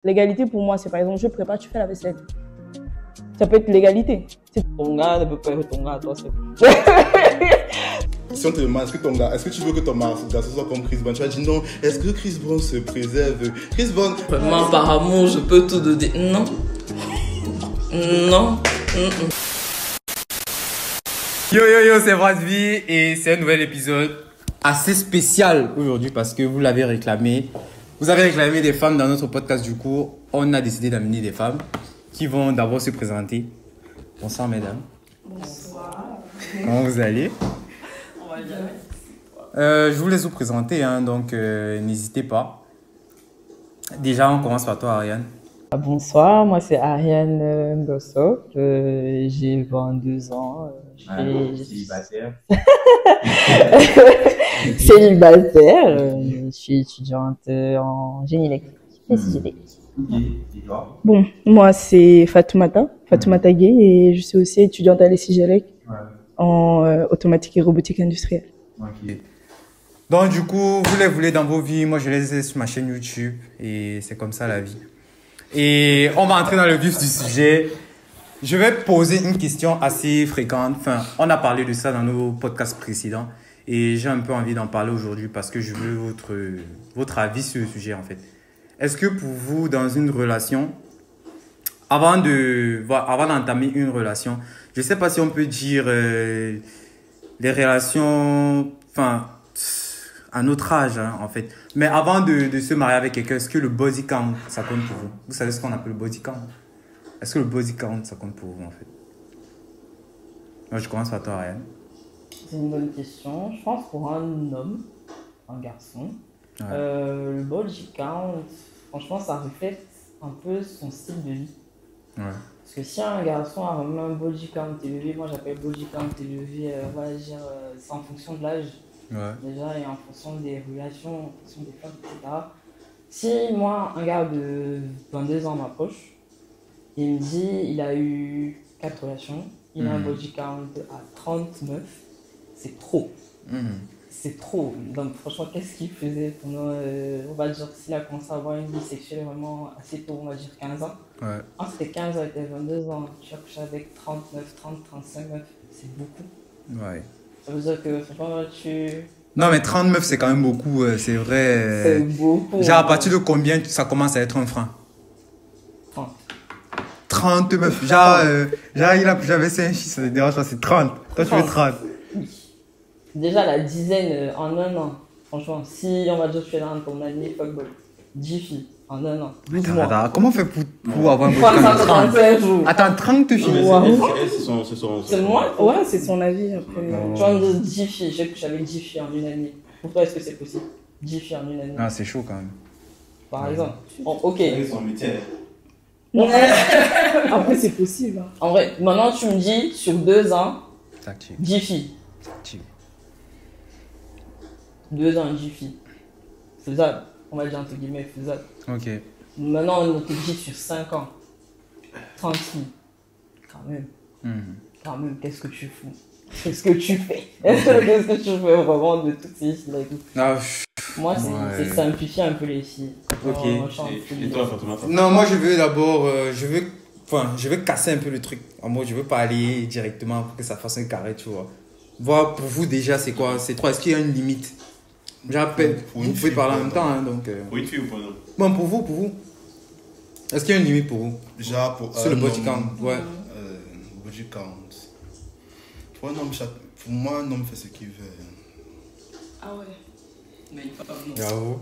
L'égalité pour moi, c'est par exemple, je prépare, tu fais la vaisselle. Ça peut être l'égalité. Si ton gars ne peut pas être ton gars, toi, c'est Si on te demande, est-ce que tu veux que ton garçon soit comme Chris Brown? Tu vas dire non, est-ce que Chris Brown se préserve? Chris Brown... Vraiment, par amour, je peux tout donner. Non. Non. Yo, c'est Brasby et c'est un nouvel épisode assez spécial aujourd'hui parce que vous l'avez réclamé. Vous avez réclamé des femmes dans notre podcast, du coup, on a décidé d'amener des femmes qui vont d'abord se présenter. Bonsoir, mesdames. Bonsoir. Comment vous allez? On va dire. Je vous laisse vous présenter, hein, donc n'hésitez pas. Déjà, on commence par toi, Ariane. Bonsoir, moi c'est Ariane Ngosso, j'ai 22 ans. Célibataire. Célibataire, je suis étudiante en génie électrique et CGD. Et toi? Bon, moi c'est Fatoumata Gueye et je suis aussi étudiante à l'ECGLEC en automatique et robotique industrielle. Ok. Donc, du coup, vous les voulez dans vos vies, moi je les ai sur ma chaîne YouTube et c'est comme ça la vie. Et on va entrer dans le vif du sujet. Je vais poser une question assez fréquente. Enfin, on a parlé de ça dans nos podcasts précédents. Et j'ai un peu envie d'en parler aujourd'hui parce que je veux votre avis sur le sujet, en fait. Est-ce que pour vous, dans une relation, avant d'entamer une relation, je ne sais pas si on peut dire les relations, enfin, à notre âge, hein, en fait. Mais avant de se marier avec quelqu'un, est-ce que le body count, ça compte pour vous? Vous savez ce qu'on appelle le body count? Est-ce que le body count, ça compte pour vous, en fait? Moi, je commence par toi, Ariane. C'est une bonne question. Je pense pour un homme, un garçon, le body count, franchement, ça reflète un peu son style de vie. Ouais. Parce que si un garçon a vraiment un body count élevé, moi j'appelle body count élevé, on va dire, c'est en fonction de l'âge. Ouais. Déjà, et en fonction des relations, en fonction des femmes, etc. Si moi, un gars de 22 ans m'approche, il me dit il a eu 4 relations, il a un body count à 39, c'est trop. C'est trop. Donc franchement, qu'est-ce qu'il faisait pendant, on va dire, s'il a commencé à avoir une vie sexuelle vraiment assez tôt, on va dire 15 ans. Ouais. C'était 15 ans, il était 22 ans, tu as couché avec 39, 30, 35 meufs, c'est beaucoup. Ouais. Ça veut dire que franchement, Non, mais 30 meufs, c'est quand même beaucoup, c'est vrai. C'est beaucoup. Genre, à partir de combien ça commence à être un frein? 30 meufs. Genre, j'avais 5 chiffres, ça ne dérange pas, c'est 30. Toi, tu veux 30. Déjà, la dizaine en un an. Franchement, si on va dire que tu es dans ton année fuckboy, 10 filles en un an. 12 mois. Attends, comment on fait pour avoir un body count de 30? 365 jours. Attends, 30 filles. C'est moi? Ouais, c'est son avis après. Tu vas me dire 10 filles, j'ai couché avec 10 filles en une année. Pour toi, est-ce que c'est possible? 10 filles en une année. Ah, c'est chaud quand même. Par exemple. Ok. Après, c'est possible. Hein. En vrai, maintenant tu me dis sur 2 ans, C'est actif. 10 filles. C'est actif. 2 ans, 10 filles. Faisable. On va dire entre guillemets faisable. Ok. Maintenant, on te dit sur 5 ans, 30 filles. Quand même. Quand même, qu'est-ce que tu fous? Qu'est-ce que tu fais? Qu'est-ce que tu fais vraiment de toutes ces filles-là et tout? Ah, Moi, c'est simplifier un peu les filles. Ok. Et toi, Fatoumata? non, moi je veux d'abord, je veux casser un peu le truc. En mode, je veux pas aller directement pour que ça fasse un carré, tu vois. Voir pour vous déjà, c'est quoi? C'est trop. Est-ce qu'il y a une limite? J'appelle. Vous pouvez parler en même temps, hein, donc. Pour une fille ou pour un homme? Bon, pour vous. Est-ce qu'il y a une limite pour vous? Genre pour Sur le body count, ouais. Body count. Pour un homme, pour moi, un homme fait ce qu'il veut. Ah ouais. Mais il faut pas non. Bravo.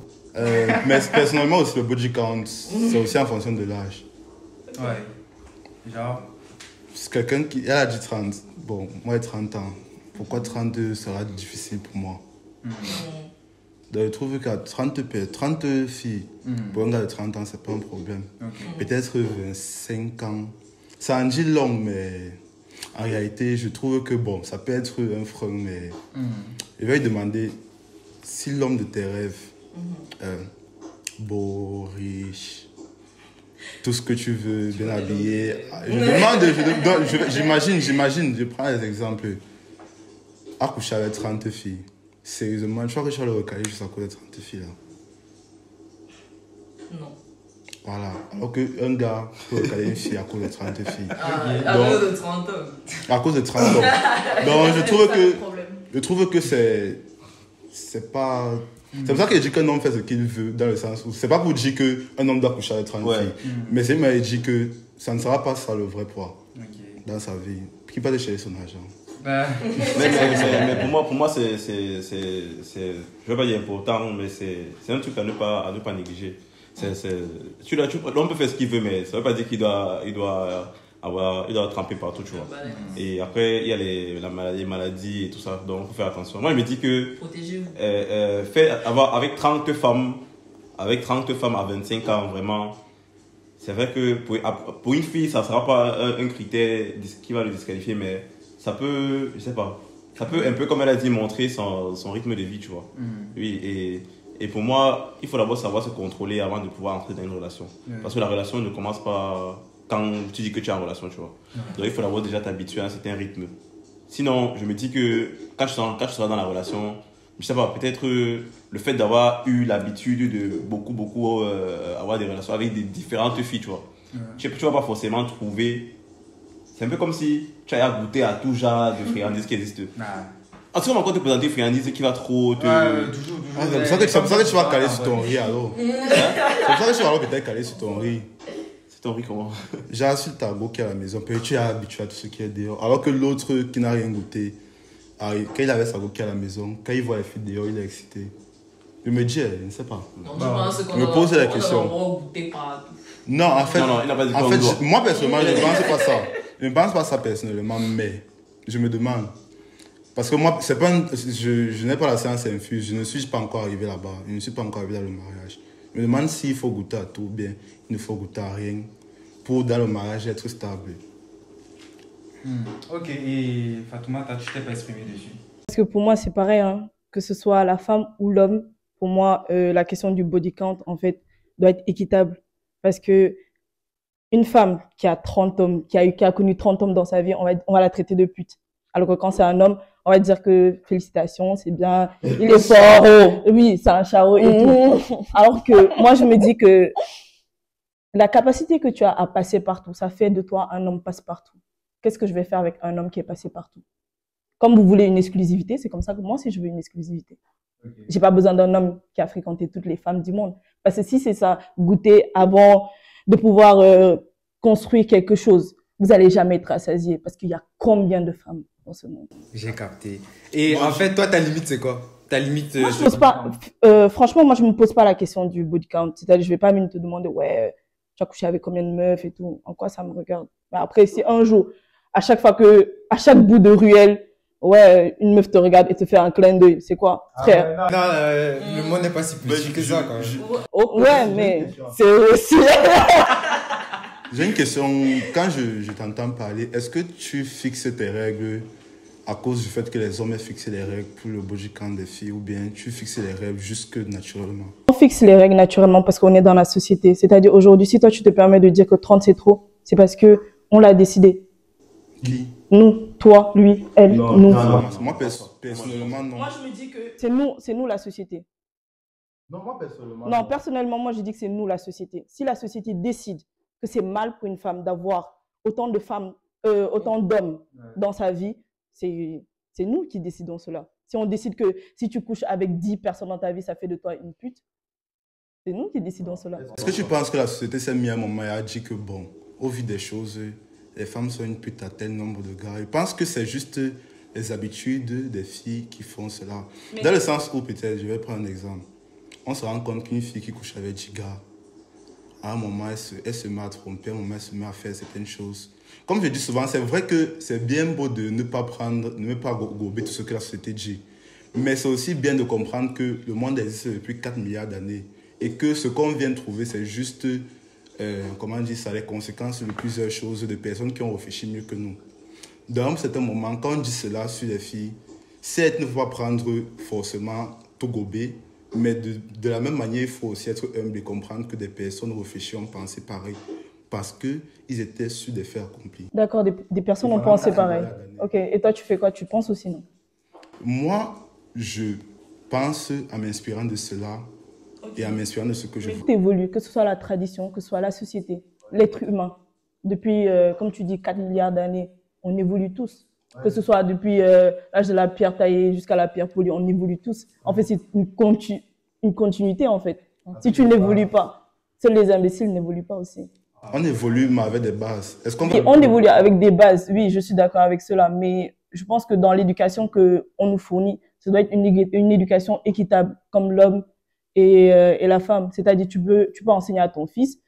Mais personnellement aussi, le body count, c'est aussi en fonction de l'âge. Ouais. Genre. C'est quelqu'un qui... Elle a dit 30. Bon, moi j'ai 30 ans. Pourquoi 32 sera difficile pour moi? Donc, je trouve qu'à 30 filles, pour un gars de 30 ans, c'est pas un problème. Okay. Peut-être 25 ans. Ça en dit long, mais en réalité, je trouve que bon, ça peut être un frein, mais je vais lui demander si l'homme de tes rêves, beau, riche, tout ce que tu veux, bien habillé. J'imagine, je prends des exemples. Accoucher avec 30 filles. Sérieusement, je crois que je vais le recaler juste à cause de 30 filles là. Non. Voilà. Alors qu'un gars peut regarder une fille à cause de 30 filles. À cause de 30 hommes. À cause de 30 hommes. Donc je trouve que c'est pas... C'est pour ça que je dis qu'un homme fait ce qu'il veut, dans le sens où c'est pas pour dire qu'un homme doit coucher avec 30 filles, mais c'est il dit que ça ne sera pas ça le vrai poids dans sa vie. Qu'il va aller chercher son argent. Mais pour moi c'est je vais pas dire important, mais c'est un truc à ne pas négliger. L'homme peut faire ce qu'il veut, mais ça veut pas dire qu'il doit tremper partout, tu vois. Et après il y a les maladies et tout ça, donc faut faire attention. Moi je me dis que avec 30 femmes à 25 ans, vraiment, c'est vrai que pour une fille ça sera pas un critère qui va le disqualifier, mais ça peut, je sais pas, ça peut un peu, comme elle a dit, montrer son rythme de vie, tu vois. Oui, et pour moi, il faut d'abord savoir se contrôler avant de pouvoir entrer dans une relation. Parce que la relation ne commence pas quand tu dis que tu es en relation, tu vois. Donc il faut d'abord déjà t'habituer à un certain rythme. Sinon, je me dis que quand tu seras dans la relation, je sais pas, peut-être le fait d'avoir eu l'habitude de beaucoup avoir des relations avec des différentes filles, tu vois. Tu vas pas forcément trouver... C'est un peu comme si tu as goûté à tout genre de friandises qui existent. En tout cas, quand tu te présentes une friandise qui va trop te... toujours. C'est pour ça que tu vas caler sur ton riz alors. C'est pour ça que tu vas alors peut-être caler sur ton riz. C'est ton riz comment? J'ai sur ta go qui est à la maison, puis tu es habitué à tout ce qui est dehors. Alors que l'autre qui n'a rien goûté, quand il avait sa go qui est à la maison, quand il voit les filles dehors, il est excité. Je me dis, je ne sais pas. Je me pose la question. Non, en fait, moi personnellement, je ne pense pas ça. Je ne pense pas ça personnellement, mais je me demande. Parce que moi, je n'ai pas la séance infuse, je ne suis pas encore arrivé là-bas, je ne suis pas encore arrivé dans le mariage. Je me demande s'il faut goûter à tout, bien, il ne faut goûter à rien pour, dans le mariage, être stable. Ok, et Fatoumata, tu t'es pas exprimé dessus? Parce que pour moi, c'est pareil, hein, que ce soit la femme ou l'homme, pour moi, la question du body count, en fait, doit être équitable. Parce que une femme qui a 30 hommes, qui a connu 30 hommes dans sa vie, on va la traiter de pute. Alors que quand c'est un homme, on va dire que félicitations, c'est bien, il est fort, oui, c'est un charreau et tout. Alors que moi, je me dis que la capacité que tu as à passer partout, ça fait de toi un homme passe-partout. Qu'est-ce que je vais faire avec un homme qui est passé partout? Comme vous voulez une exclusivité, c'est comme ça que moi aussi je veux une exclusivité. J'ai pas besoin d'un homme qui a fréquenté toutes les femmes du monde. Parce que si c'est ça, goûter avant de pouvoir construire quelque chose, vous allez jamais être rassasié parce qu'il y a combien de femmes dans ce monde. J'ai capté. Et en fait, toi, ta limite, c'est quoi? Ta limite... Moi, je pose pas, franchement, moi, je me pose pas la question du body count. C'est-à-dire, je vais pas venir te demander, ouais, tu as couché avec combien de meufs et tout. En quoi ça me regarde? Mais après, si un jour, à chaque bout de ruelle, ouais, une meuf te regarde et te fait un clin d'œil, c'est quoi, frère? Le monde n'est pas si petit que ça, quand même. Ouais, mais c'est aussi... J'ai une question. Quand je t'entends parler, est-ce que tu fixes tes règles à cause du fait que les hommes aient fixé les règles pour le body count des filles, ou bien tu fixes les règles juste que naturellement? On fixe les règles naturellement parce qu'on est dans la société. C'est-à-dire, aujourd'hui, si toi, tu te permets de dire que 30 c'est trop, c'est parce que on l'a décidé. Qui? Nous, toi, lui, elle, nous. Non. Moi, personnellement, non. Moi, je me dis que c'est nous la société. Non, moi, personnellement. Non, personnellement, moi, je dis que c'est nous la société. Si la société décide que c'est mal pour une femme d'avoir autant de femmes, autant d'hommes dans sa vie, c'est nous qui décidons cela. Si on décide que si tu couches avec 10 personnes dans ta vie, ça fait de toi une pute, c'est nous qui décidons cela. Est-ce que tu penses que la société s'est mise à un moment et a dit que, bon, au vu des choses, les femmes sont une pute à tel nombre de gars? Je pense que c'est juste les habitudes des filles qui font cela. Mais dans le sens où, peut-être, je vais prendre un exemple. On se rend compte qu'une fille qui couche avec 10 gars, à un moment, elle se met à tromper, à un moment, elle se met à faire certaines choses. Comme je dis souvent, c'est vrai que c'est bien beau de ne pas gober tout ce que la société dit. Mais c'est aussi bien de comprendre que le monde existe depuis 4 milliards d'années. Et que ce qu'on vient de trouver, c'est juste, comment dire ça, les conséquences de plusieurs choses, de personnes qui ont réfléchi mieux que nous. Dans un certain moment, quand on dit cela sur les filles, certes, il ne faut pas prendre forcément tout gober, mais de la même manière, il faut aussi être humble et comprendre que des personnes réfléchies ont pensé pareil. Parce qu'ils étaient sur des faits accomplis. D'accord, des personnes ont pensé pareil. Ok, et toi, tu fais quoi? Tu penses aussi, non? Moi, je pense, en m'inspirant de cela, et en m'inspirant de ce que je Mais vois. tout évolue, que ce soit la tradition, que ce soit la société, l'être humain. Depuis, comme tu dis, 4 milliards d'années, on évolue tous. Que ce soit depuis l'âge de la pierre taillée jusqu'à la pierre polie, on évolue tous. En fait, c'est une continuité, en fait. Si tu n'évolues pas, seuls les imbéciles n'évoluent pas aussi. On évolue, mais avec des bases. Est-ce qu'on Et va... on évolue avec des bases, oui, je suis d'accord avec cela, mais je pense que dans l'éducation qu'on nous fournit, ça doit être une éducation équitable, comme l'homme et la femme. C'est-à-dire, tu peux enseigner à ton fils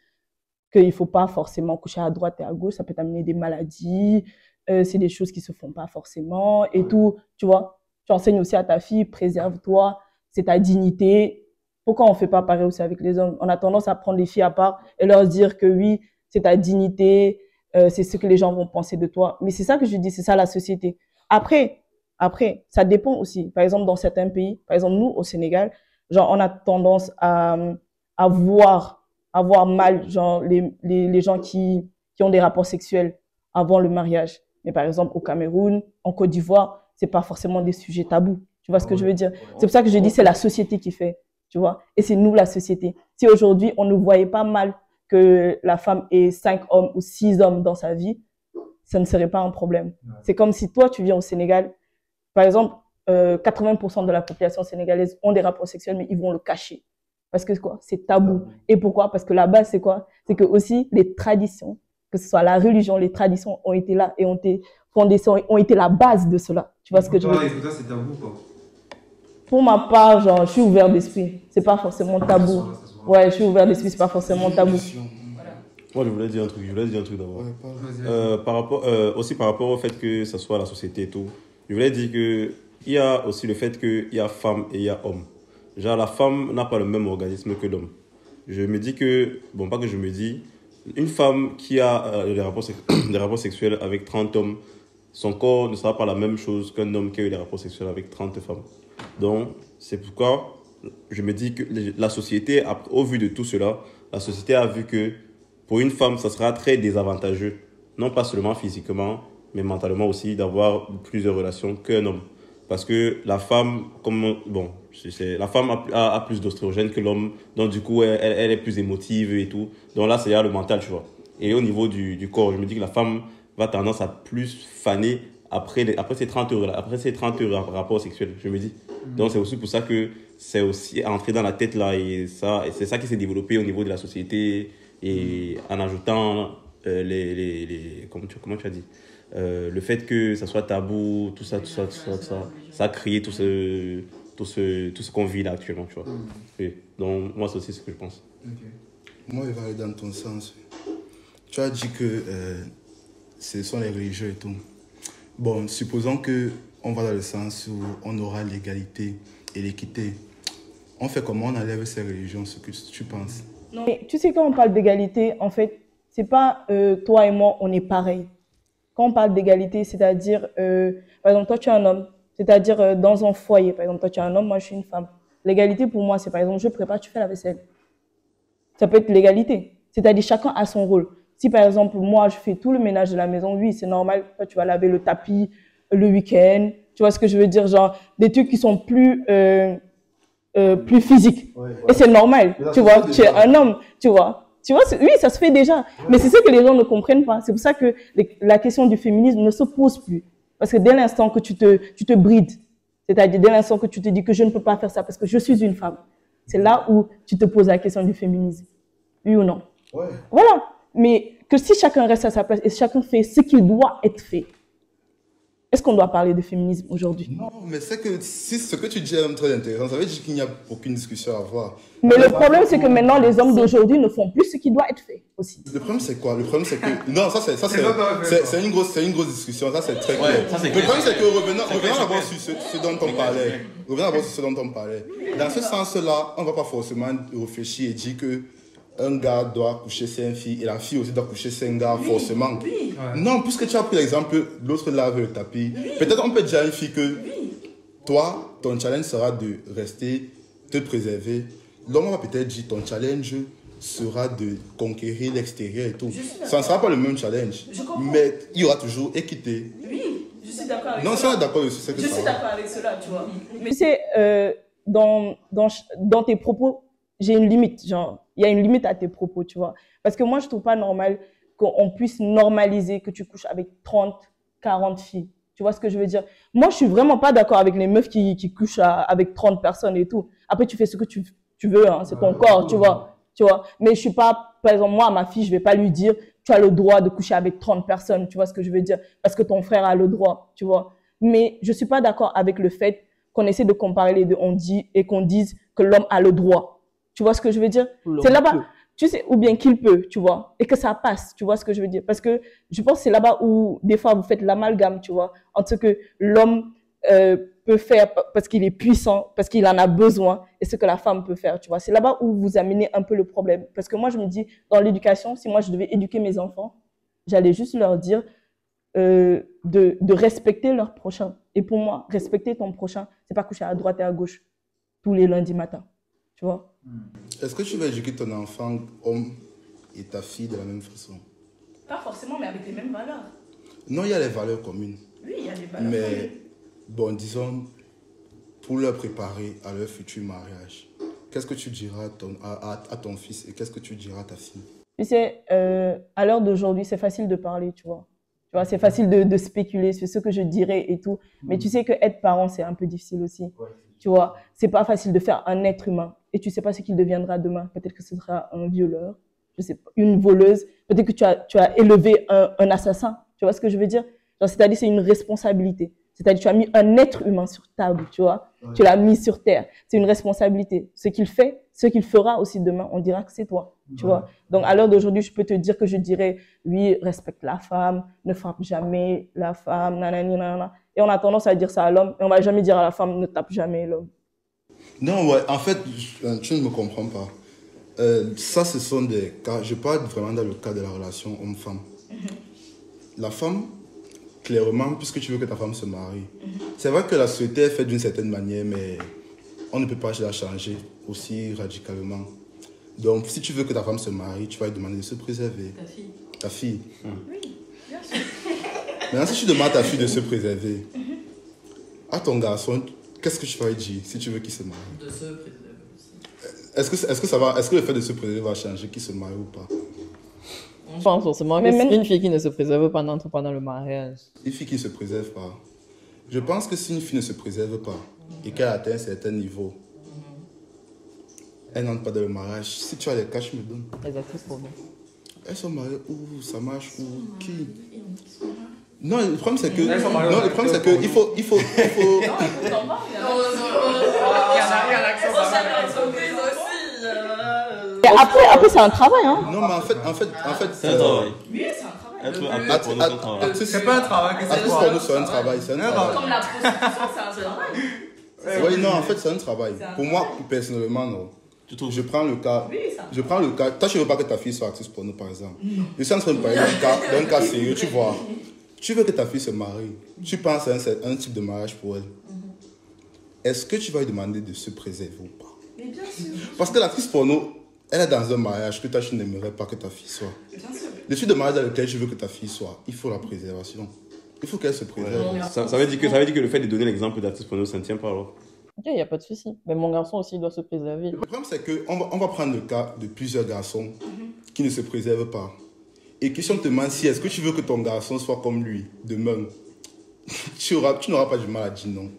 qu'il ne faut pas forcément coucher à droite et à gauche, ça peut t'amener des maladies, c'est des choses qui ne se font pas forcément et tout, tu vois. Tu enseignes aussi à ta fille, préserve-toi, c'est ta dignité. Pourquoi on ne fait pas pareil aussi avec les hommes? On a tendance à prendre les filles à part et leur dire que oui, c'est ta dignité, c'est ce que les gens vont penser de toi. Mais c'est ça que je dis, c'est ça la société. Après, ça dépend aussi. Par exemple, dans certains pays, par exemple, nous, au Sénégal, genre, on a tendance à voir mal, genre, les gens qui ont des rapports sexuels avant le mariage. Mais par exemple, au Cameroun, en Côte d'Ivoire, c'est pas forcément des sujets tabous. Tu vois ce que je veux dire? C'est pour ça que je dis, c'est la société qui fait, tu vois. Et c'est nous, la société. Si aujourd'hui, on ne voyait pas mal que la femme ait 5 hommes ou 6 hommes dans sa vie, ça ne serait pas un problème. C'est comme si toi, tu viens au Sénégal, par exemple, 80% de la population sénégalaise ont des rapports sexuels, mais ils vont le cacher. Parce que quoi? C'est tabou. Et pourquoi? Parce que la base, c'est quoi? C'est que aussi, les traditions, que ce soit la religion, les traditions ont été là et ont été la base de cela. Tu vois ce que je veux dire? Pour toi, c'est tabou, quoi. Pour ma part, genre, je suis ouvert d'esprit. C'est pas forcément tabou. Ouais, je suis ouvert d'esprit, c'est pas forcément tabou. Moi, je voulais dire un truc d'abord. Aussi par rapport au fait que ça soit la société et tout, je voulais dire que il y a aussi le fait qu'il y a femme et il y a homme. Genre, la femme n'a pas le même organisme que l'homme. Je me dis que, bon, pas que je me dis, une femme qui a des rapports sexuels avec 30 hommes, son corps ne sera pas la même chose qu'un homme qui a eu des rapports sexuels avec 30 femmes. Donc, c'est pourquoi je me dis que la société, au vu de tout cela, la société a vu que pour une femme, ça sera très désavantageux, non pas seulement physiquement, mais mentalement aussi, d'avoir plusieurs relations qu'un homme. Parce que la femme, la femme a plus d'oestrogène que l'homme, donc du coup, elle est plus émotive et tout. Donc là, c'est le mental, tu vois. Et au niveau du corps, je me dis que la femme va tendance à plus faner après ces 30 heures, après ces 30 heures rapport sexuel, je me dis. Donc c'est aussi pour ça que c'est aussi entré dans la tête là, et c'est ça qui s'est développé au niveau de la société, et en ajoutant comment tu as dit, le fait que ça soit tabou, tout ça, ça a créé tout ce qu'on vit là actuellement, tu vois. Et donc moi c'est aussi ce que je pense. Moi, je vais aller dans ton sens. Tu as dit que ce sont les religieux et tout. Bon, supposons qu'on va dans le sens où on aura l'égalité et l'équité. On fait comment? On enlève ces religions, ce que tu penses? Non, mais tu sais, quand on parle d'égalité, en fait, c'est pas toi et moi, on est pareil. Quand on parle d'égalité, c'est-à-dire, par exemple, toi, tu es un homme, c'est-à-dire dans un foyer, par exemple, toi, tu es un homme, moi, je suis une femme. L'égalité, pour moi, c'est par exemple, je prépare, tu fais la vaisselle. Ça peut être l'égalité. C'est-à-dire, chacun a son rôle. Si, par exemple, moi, je fais tout le ménage de la maison, oui, c'est normal. Toi, tu vas laver le tapis le week-end. Tu vois ce que je veux dire? Genre, des trucs qui sont plus physiques. Ouais. Et c'est normal. Tu vois, tu es un homme, tu vois. Tu vois, oui, ça se fait déjà. Ouais. Mais c'est ce que les gens ne comprennent pas. C'est pour ça que la question du féminisme ne se pose plus. Parce que dès l'instant que tu te brides, c'est-à-dire dès l'instant que tu te dis que je ne peux pas faire ça parce que je suis une femme, c'est là où tu te poses la question du féminisme. Oui ou non? Ouais. Voilà. Mais que si chacun reste à sa place et chacun fait ce qu'il doit être fait, est-ce qu'on doit parler de féminisme aujourd'hui? Non, mais c'est que si ce que tu dis est très intéressant, ça veut dire qu'il n'y a aucune discussion à avoir. Mais le problème, c'est que maintenant, les hommes d'aujourd'hui ne font plus ce qui doit être fait aussi. Le problème, c'est quoi? Le problème, c'est que... Non, ça, c'est une grosse discussion. Ça, c'est très clair. Le problème, c'est que revenons d'abord sur ce dont on parlait. Revenons d'abord sur ce dont on parlait. Dans ce sens-là, on ne va pas forcément réfléchir et dire que un gars doit coucher 5 filles et la fille aussi doit coucher 5 gars, forcément. Oui. Non, puisque tu as pris l'exemple, l'autre lave le tapis. Oui. Peut-être on peut dire à une fille que toi, ton challenge sera de rester, te préserver. L'homme va peut-être dire ton challenge sera de conquérir l'extérieur et tout. Ça ne sera pas le même challenge, mais il y aura toujours équité. Oui, je suis d'accord avec cela. Non, ça est d'accord aussi. Je suis d'accord avec cela, tu vois. Mais c'est dans tes propos, j'ai une limite, genre, il y a une limite à tes propos, tu vois. Parce que moi, je trouve pas normal qu'on puisse normaliser que tu couches avec 30, 40 filles. Tu vois ce que je veux dire? Moi, je suis vraiment pas d'accord avec les meufs qui couchent avec 30 personnes et tout. Après, tu fais ce que tu veux, hein, c'est ton corps, tu vois. Tu vois. Mais je suis pas, par exemple, moi, à ma fille, je vais pas lui dire, tu as le droit de coucher avec 30 personnes, tu vois ce que je veux dire? Parce que ton frère a le droit, tu vois. Mais je suis pas d'accord avec le fait qu'on essaie de comparer les deux, et qu'on dise que l'homme a le droit. Tu vois ce que je veux dire? C'est là-bas, tu sais, ou bien qu'il peut, tu vois, et que ça passe, tu vois ce que je veux dire? Parce que je pense que c'est là-bas où, des fois, vous faites l'amalgame, tu vois, entre ce que l'homme peut faire parce qu'il est puissant, parce qu'il en a besoin, et ce que la femme peut faire, tu vois. C'est là-bas où vous amenez un peu le problème. Parce que moi, je me dis, dans l'éducation, si moi, je devais éduquer mes enfants, j'allais juste leur dire de respecter leur prochain. Et pour moi, respecter ton prochain, c'est pas coucher à droite et à gauche tous les lundis matins, tu vois. Est-ce que tu vas éduquer ton enfant, homme, et ta fille de la même façon? Pas forcément, mais avec les mêmes valeurs. Non, il y a les valeurs communes. Oui, il y a des valeurs Mais, communes. bon, disons, pour leur préparer à leur futur mariage, qu'est-ce que tu diras à ton fils et qu'est-ce que tu diras à ta fille? Tu sais, à l'heure d'aujourd'hui, c'est facile de parler, tu vois. Tu vois, c'est facile de spéculer sur ce que je dirais et tout. Mais tu sais que être parent, c'est un peu difficile aussi. Tu vois, c'est pas facile de faire un être humain. Et tu sais pas ce qu'il deviendra demain. Peut-être que ce sera un violeur, je sais pas, une voleuse. Peut-être que tu as élevé un assassin. Tu vois ce que je veux dire? Genre, c'est-à-dire, c'est une responsabilité. C'est-à-dire, tu as mis un être humain sur table, tu vois. Ouais. Tu l'as mis sur terre. C'est une responsabilité. Ce qu'il fait, ce qu'il fera aussi demain, on dira que c'est toi, tu vois. Donc, à l'heure d'aujourd'hui, je peux te dire que je dirais, oui, respecte la femme, ne frappe jamais la femme, nanani, nanana. Et on a tendance à dire ça à l'homme, et on va jamais dire à la femme, ne tape jamais l'homme. Non, ouais, en fait, tu ne me comprends pas. Ça, ce sont des cas, je parle vraiment dans le cas de la relation homme-femme. La femme, clairement, puisque tu veux que ta femme se marie, c'est vrai que la société est faite d'une certaine manière, mais on ne peut pas la changer aussi radicalement. Donc, si tu veux que ta femme se marie, tu vas lui demander de se préserver. Ta fille. Ta fille. Oui, bien sûr. Maintenant, si tu demandes à ta fille de se préserver, à ton garçon, qu'est-ce que tu vas lui dire si tu veux qu'il se marie? De se préserver aussi. Est-ce que le fait de se préserver va changer qu'il se marie ou pas? Je pense forcément que c'est une fille qui ne se préserve pas pendant le mariage. Une fille qui ne se préserve pas. Je pense que si une fille ne se préserve pas et qu'elle atteint un certain niveau, elle n'entre pas dans le mariage. Si tu as les cas, tu me donnes. Les actrices pour nous. Elles sont mariées où? Ça marche où? Qui? Non, le problème c'est que... Non, le problème c'est que il faut... Il y en a Après, c'est un travail, hein. Non, mais en fait... C'est un travail. Oui, c'est un travail. C'est pas un travail que c'est pour nous, c'est un travail. C'est un travail. Comme la prostitution, c'est un travail. Oui, non, en fait, c'est un travail. Pour moi, personnellement, non. Je prends le cas. Toi, tu ne veux pas que ta fille soit actrice porno, par exemple. Je suis en train de parler d'un cas sérieux, tu vois. Tu veux que ta fille se marie. Tu penses à un type de mariage pour elle. Est-ce que tu vas lui demander de se préserver ou pas? Mais bien sûr. Parce que l'actrice porno, elle est dans un mariage que toi, tu n'aimerais pas que ta fille soit. Bien sûr. Le type de mariage dans lequel tu veux que ta fille soit, il faut la préservation. Il faut qu'elle se préserve. Ouais. Ça veut dire que le fait de donner l'exemple d'actrice porno, ça ne tient pas alors. Ok, il n'y a pas de souci. Mais mon garçon aussi doit se préserver. Le problème, c'est qu'on va prendre le cas de plusieurs garçons qui ne se préservent pas. Et question te demande si est-ce que tu veux que ton garçon soit comme lui demain, tu n'auras pas du mal à dire non.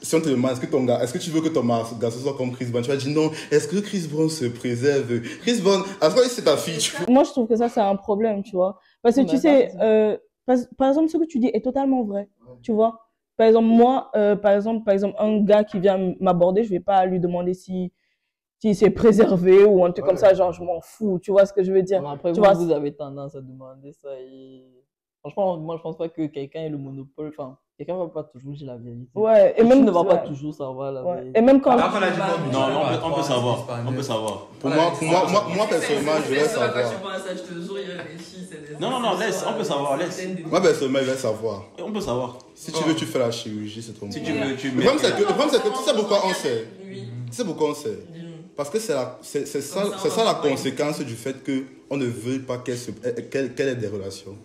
Si on te demande est-ce que tu veux que ton garçon soit comme Chris Brown, tu vas dire non. Est-ce que Chris Brown se préserve? Chris Brown, est-ce que c'est ta fille? Moi, je trouve que ça, c'est un problème, tu vois. Parce que tu sais, par exemple, ce que tu dis est totalement vrai, tu vois. Par exemple, moi, par exemple, un gars qui vient m'aborder, je vais pas lui demander s'il s'est préservé ou un truc comme ça, genre, je m'en fous, tu vois ce que je veux dire. Non, après, vous avez tendance à demander ça et... Franchement, moi, je pense pas que quelqu'un ait le monopole. Enfin, quelqu'un va pas toujours dire la vérité. Ouais, et même ne va pas toujours savoir la vérité. Et même quand... Non, on peut savoir. On peut savoir. Pour moi, personnellement, je vais savoir. Non, laisse, on peut savoir, laisse. Moi, personnellement, je vais savoir. On peut savoir. Si tu veux, tu fais la chirurgie, c'est ton Si tu veux, tu Le problème, c'est que tu sais pourquoi on sait. Tu sais pourquoi on sait. Parce que c'est ça la conséquence du fait qu'on ne veut pas qu'elle ait des relations.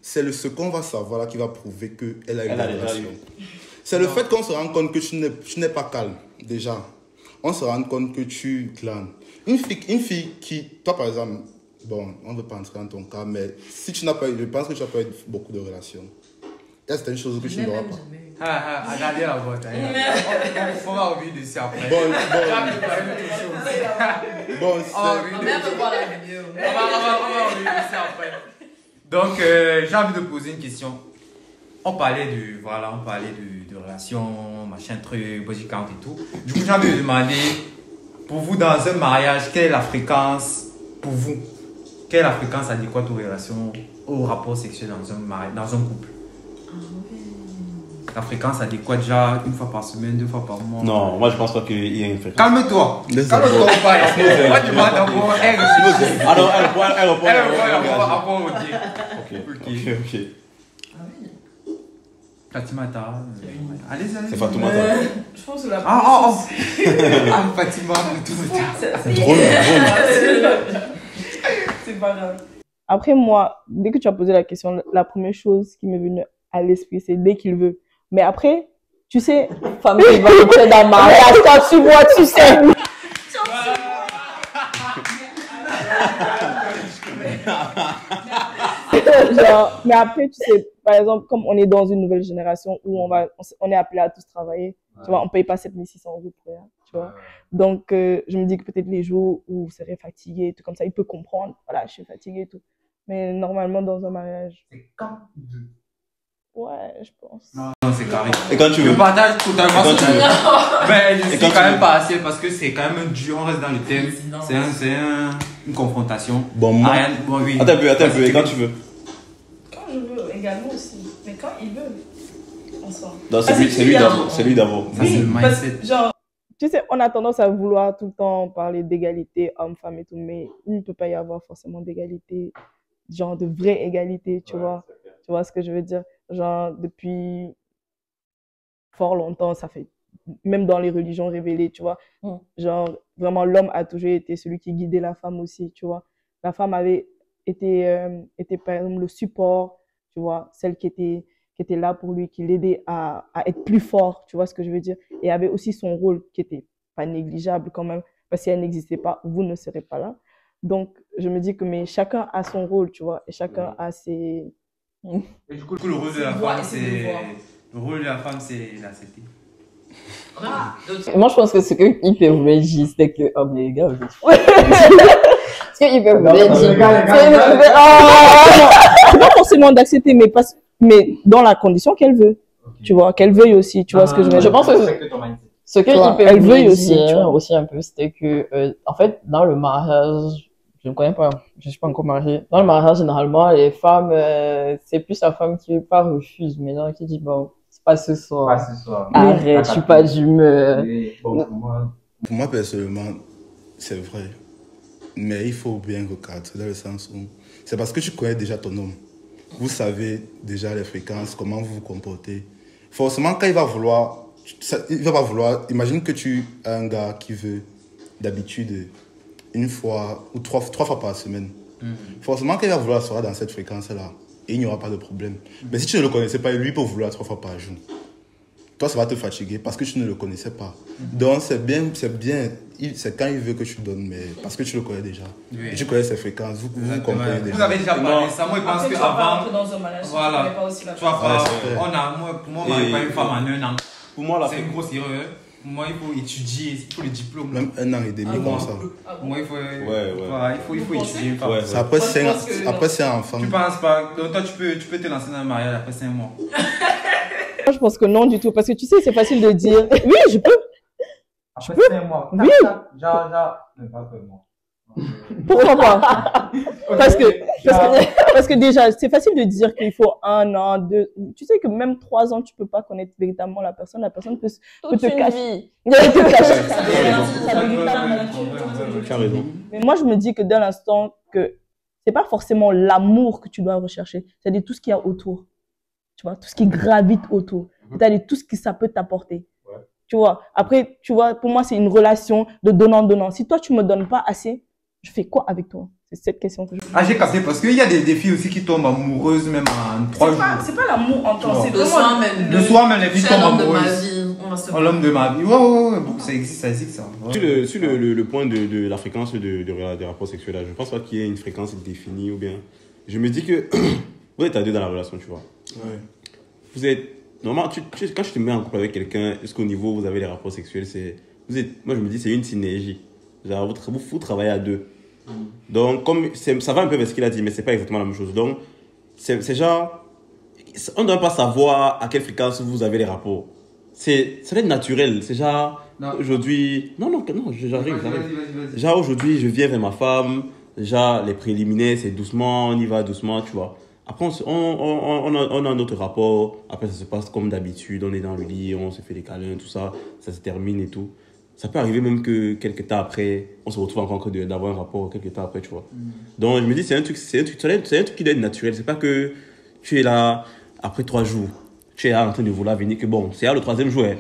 C'est ce qu'on va savoir là qui va prouver qu'elle a eu des relations. C'est le fait qu'on se rend compte que tu n'es pas calme, déjà. on se rend compte que tu glanes. Une fille qui, toi par exemple, bon, on ne veut pas entrer dans ton cas, mais si tu n'as pas eu, je pense que tu n'as pas eu beaucoup de relations. Il y a certaines choses que tu n'auras pas. Regardez la boîte. On va revenir dessus après. Bon, On va revenir dessus après. Donc, j'ai envie de poser une question. On parlait de relations, machin truc, body count et tout. Du coup, j'ai envie de demander, pour vous, dans un mariage, quelle est la fréquence, pour vous, quelle est la fréquence adéquate aux relations, au rapport sexuel dans un mariage, dans un couple? La fréquence adéquate, déjà, une fois par semaine, 2 fois par mois? Non, moi je pense pas qu'il y ait une fréquence. Calme-toi. Calme-toi ou pas? Moi, tu m'as d'abord. Elle réfléchit. Ah non, elle répond. Elle répond au dire. Ok. Fatimata. Allez. C'est Fatoumata. Je pense que la Fatima, Fatoumata. C'est drôle. C'est pas grave. Après, moi, dès que tu as posé la question, la première chose qui m'est venue à l'esprit, c'est dès qu'il veut. Mais après, tu sais, Femme qui va rentrer dans ma mariage, quand tu vois, tu sais. genre, mais après, tu sais, par exemple, comme on est dans une nouvelle génération où on est appelé à tous travailler, tu vois, on paye pas 7600 € pour rien, tu vois. Donc, je me dis que peut-être les jours où vous serez fatigué, tout comme ça, il peut comprendre, voilà, je suis fatiguée et tout. Mais normalement, dans un mariage. C'est quand? Ouais, je pense. Non, c'est carré. Et quand tu veux? Je partage totalement Quand tu veux? Mais je Et suis quand quand tu même veux? pas assez parce que c'est quand même dur, on reste dans le thème. C'est une confrontation. Bon, moi. Ariane, bon, oui. Attends un peu. Et quand tu veux? Quand je veux, également aussi. Mais quand il veut, ensemble. Non, c'est lui d'abord. C'est lui d'abord. Ça, c'est le Parce mindset. que, genre, tu sais, on a tendance à vouloir tout le temps parler d'égalité homme-femme et tout, mais il ne peut pas y avoir forcément d'égalité, genre de vraie égalité, tu vois. Tu vois ce que je veux dire? Genre, depuis fort longtemps, ça fait, même dans les religions révélées, tu vois. Genre, vraiment, l'homme a toujours été celui qui guidait la femme aussi, tu vois. La femme avait été, par exemple, le support, tu vois, celle qui était là pour lui, qui l'aidait à être plus fort, tu vois ce que je veux dire. Et avait aussi son rôle qui était pas négligeable quand même, parce que si elle n'existait pas, vous ne serez pas là. Donc, je me dis que mais chacun a son rôle, tu vois, et chacun a ses... Et du coup, le rôle de la femme, c'est l'accepter. Moi, je pense que ce que Hyper voulait dire, c'était que, oh, mais les gars, vous êtes fous. Ce que Hyper voulait dire, c'est pas forcément d'accepter, mais dans la condition qu'elle veut, tu vois, qu'elle veuille aussi, tu vois ce que je veux dire. Je pense que ce que Hyper elle voulait veuille aussi, dire tu vois. aussi un peu, c'était que, en fait, dans le mariage, je ne connais pas, je ne suis pas encore mariée. Dans le mariage, généralement, les femmes, c'est plus la femme qui pas refuse, mais non, qui dit, bon, c'est pas ce soir. Arrête, je suis pas d'humeur. Pour moi, personnellement, c'est vrai. Mais il faut bien recadrer dans le sens où c'est parce que tu connais déjà ton homme. Vous savez déjà les fréquences, comment vous vous comportez. Forcément, quand il va pas vouloir, imagine que tu as un gars qui veut d'habitude une fois ou trois fois par semaine. Forcément, quand il va vouloir sera dans cette fréquence-là et il n'y aura pas de problème. Mais si tu ne le connaissais pas, lui peut vouloir 3 fois par jour. Toi, ça va te fatiguer parce que tu ne le connaissais pas. Donc, c'est bien, c'est quand il veut que tu donnes, mais parce que tu le connais déjà. Oui. Et tu connais ses fréquences, vous comprenez déjà. Vous avez déjà parlé de ça. Moi, je pense Après, tu vas pas qu'avant, rentrer dans un mariage, voilà. tu connais pas aussi la tu vois pas, Ouais, pour moi, on n'arrive pas une femme en 1 an. Pour moi, la C'est une grosse erreur. Pour moi, il faut étudier, il faut le diplôme. Même 1 an et demi comme ça. Pour moi, il faut, Ouais. voilà, il faut étudier une femme. Ouais. C'est après Moi, je pense que après 5 enfants. Tu penses pas? Donc, toi, tu peux te lancer dans un mariage après 5 mois. Moi, je pense que non du tout, parce que tu sais, c'est facile de dire, oui, je peux. Après 5 mois. Oui. Genre, mais pas vraiment. Pourquoi pas? Parce que déjà, c'est facile de dire qu'il faut 1 an, 2. Tu sais que même 3 ans, tu peux pas connaître véritablement la personne peut Toute te une cacher. vie. Il te cacher. Tu as raison. Mais moi, je me dis que dès l'instant que c'est pas forcément l'amour que tu dois rechercher, c'est-à-dire tout ce qu'il y a autour. Tu vois, tout ce qui gravite autour. C'est-à-dire tout ce que ça peut t'apporter. Tu vois, après, tu vois, pour moi, c'est une relation de donnant-donnant. Si toi, tu me donnes pas assez, je fais quoi avec toi? C'est cette question que je me pose. Ah, j'ai capté parce qu'il y a des filles aussi qui tombent amoureuses même en 3 jours. C'est pas l'amour en temps, c'est Le soir vraiment même. Le soir même, les filles C'est tombent l'homme de ma amoureuses. vie. On Oh, l'homme de ma vie. Ouais. Bon, ça existe ça. Ouais. Sur le point de la fréquence des rapports sexuels, là, je pense pas qu'il y ait une fréquence définie ou bien. Je me dis que vous êtes à deux dans la relation, tu vois. Ouais. Vous êtes. Normalement, quand je te mets en couple avec quelqu'un, est-ce qu'au niveau où vous avez les rapports sexuels, moi je me dis c'est une synergie. Genre, vous travaillez à deux. Donc, ça va un peu vers ce qu'il a dit, mais c'est pas exactement la même chose. Donc, c'est genre. On ne doit pas savoir à quelle fréquence vous avez les rapports. Ça doit être naturel. C'est genre, aujourd'hui. Non, j'arrive. Vas-y. Genre, aujourd'hui, je viens vers ma femme. Déjà, les préliminaires, c'est doucement, on y va doucement, tu vois. Après, on a notre rapport. Après, ça se passe comme d'habitude. On est dans le lit, on se fait des câlins, tout ça. Ça se termine et tout. Ça peut arriver même que quelques temps après, on se retrouve encore d'avoir un rapport quelques temps après, tu vois. Donc, je me dis, c'est un truc qui doit être naturel. C'est pas que tu es là, après 3 jours, tu es là en train de vouloir venir, que bon, c'est là le 3e jour. Hein.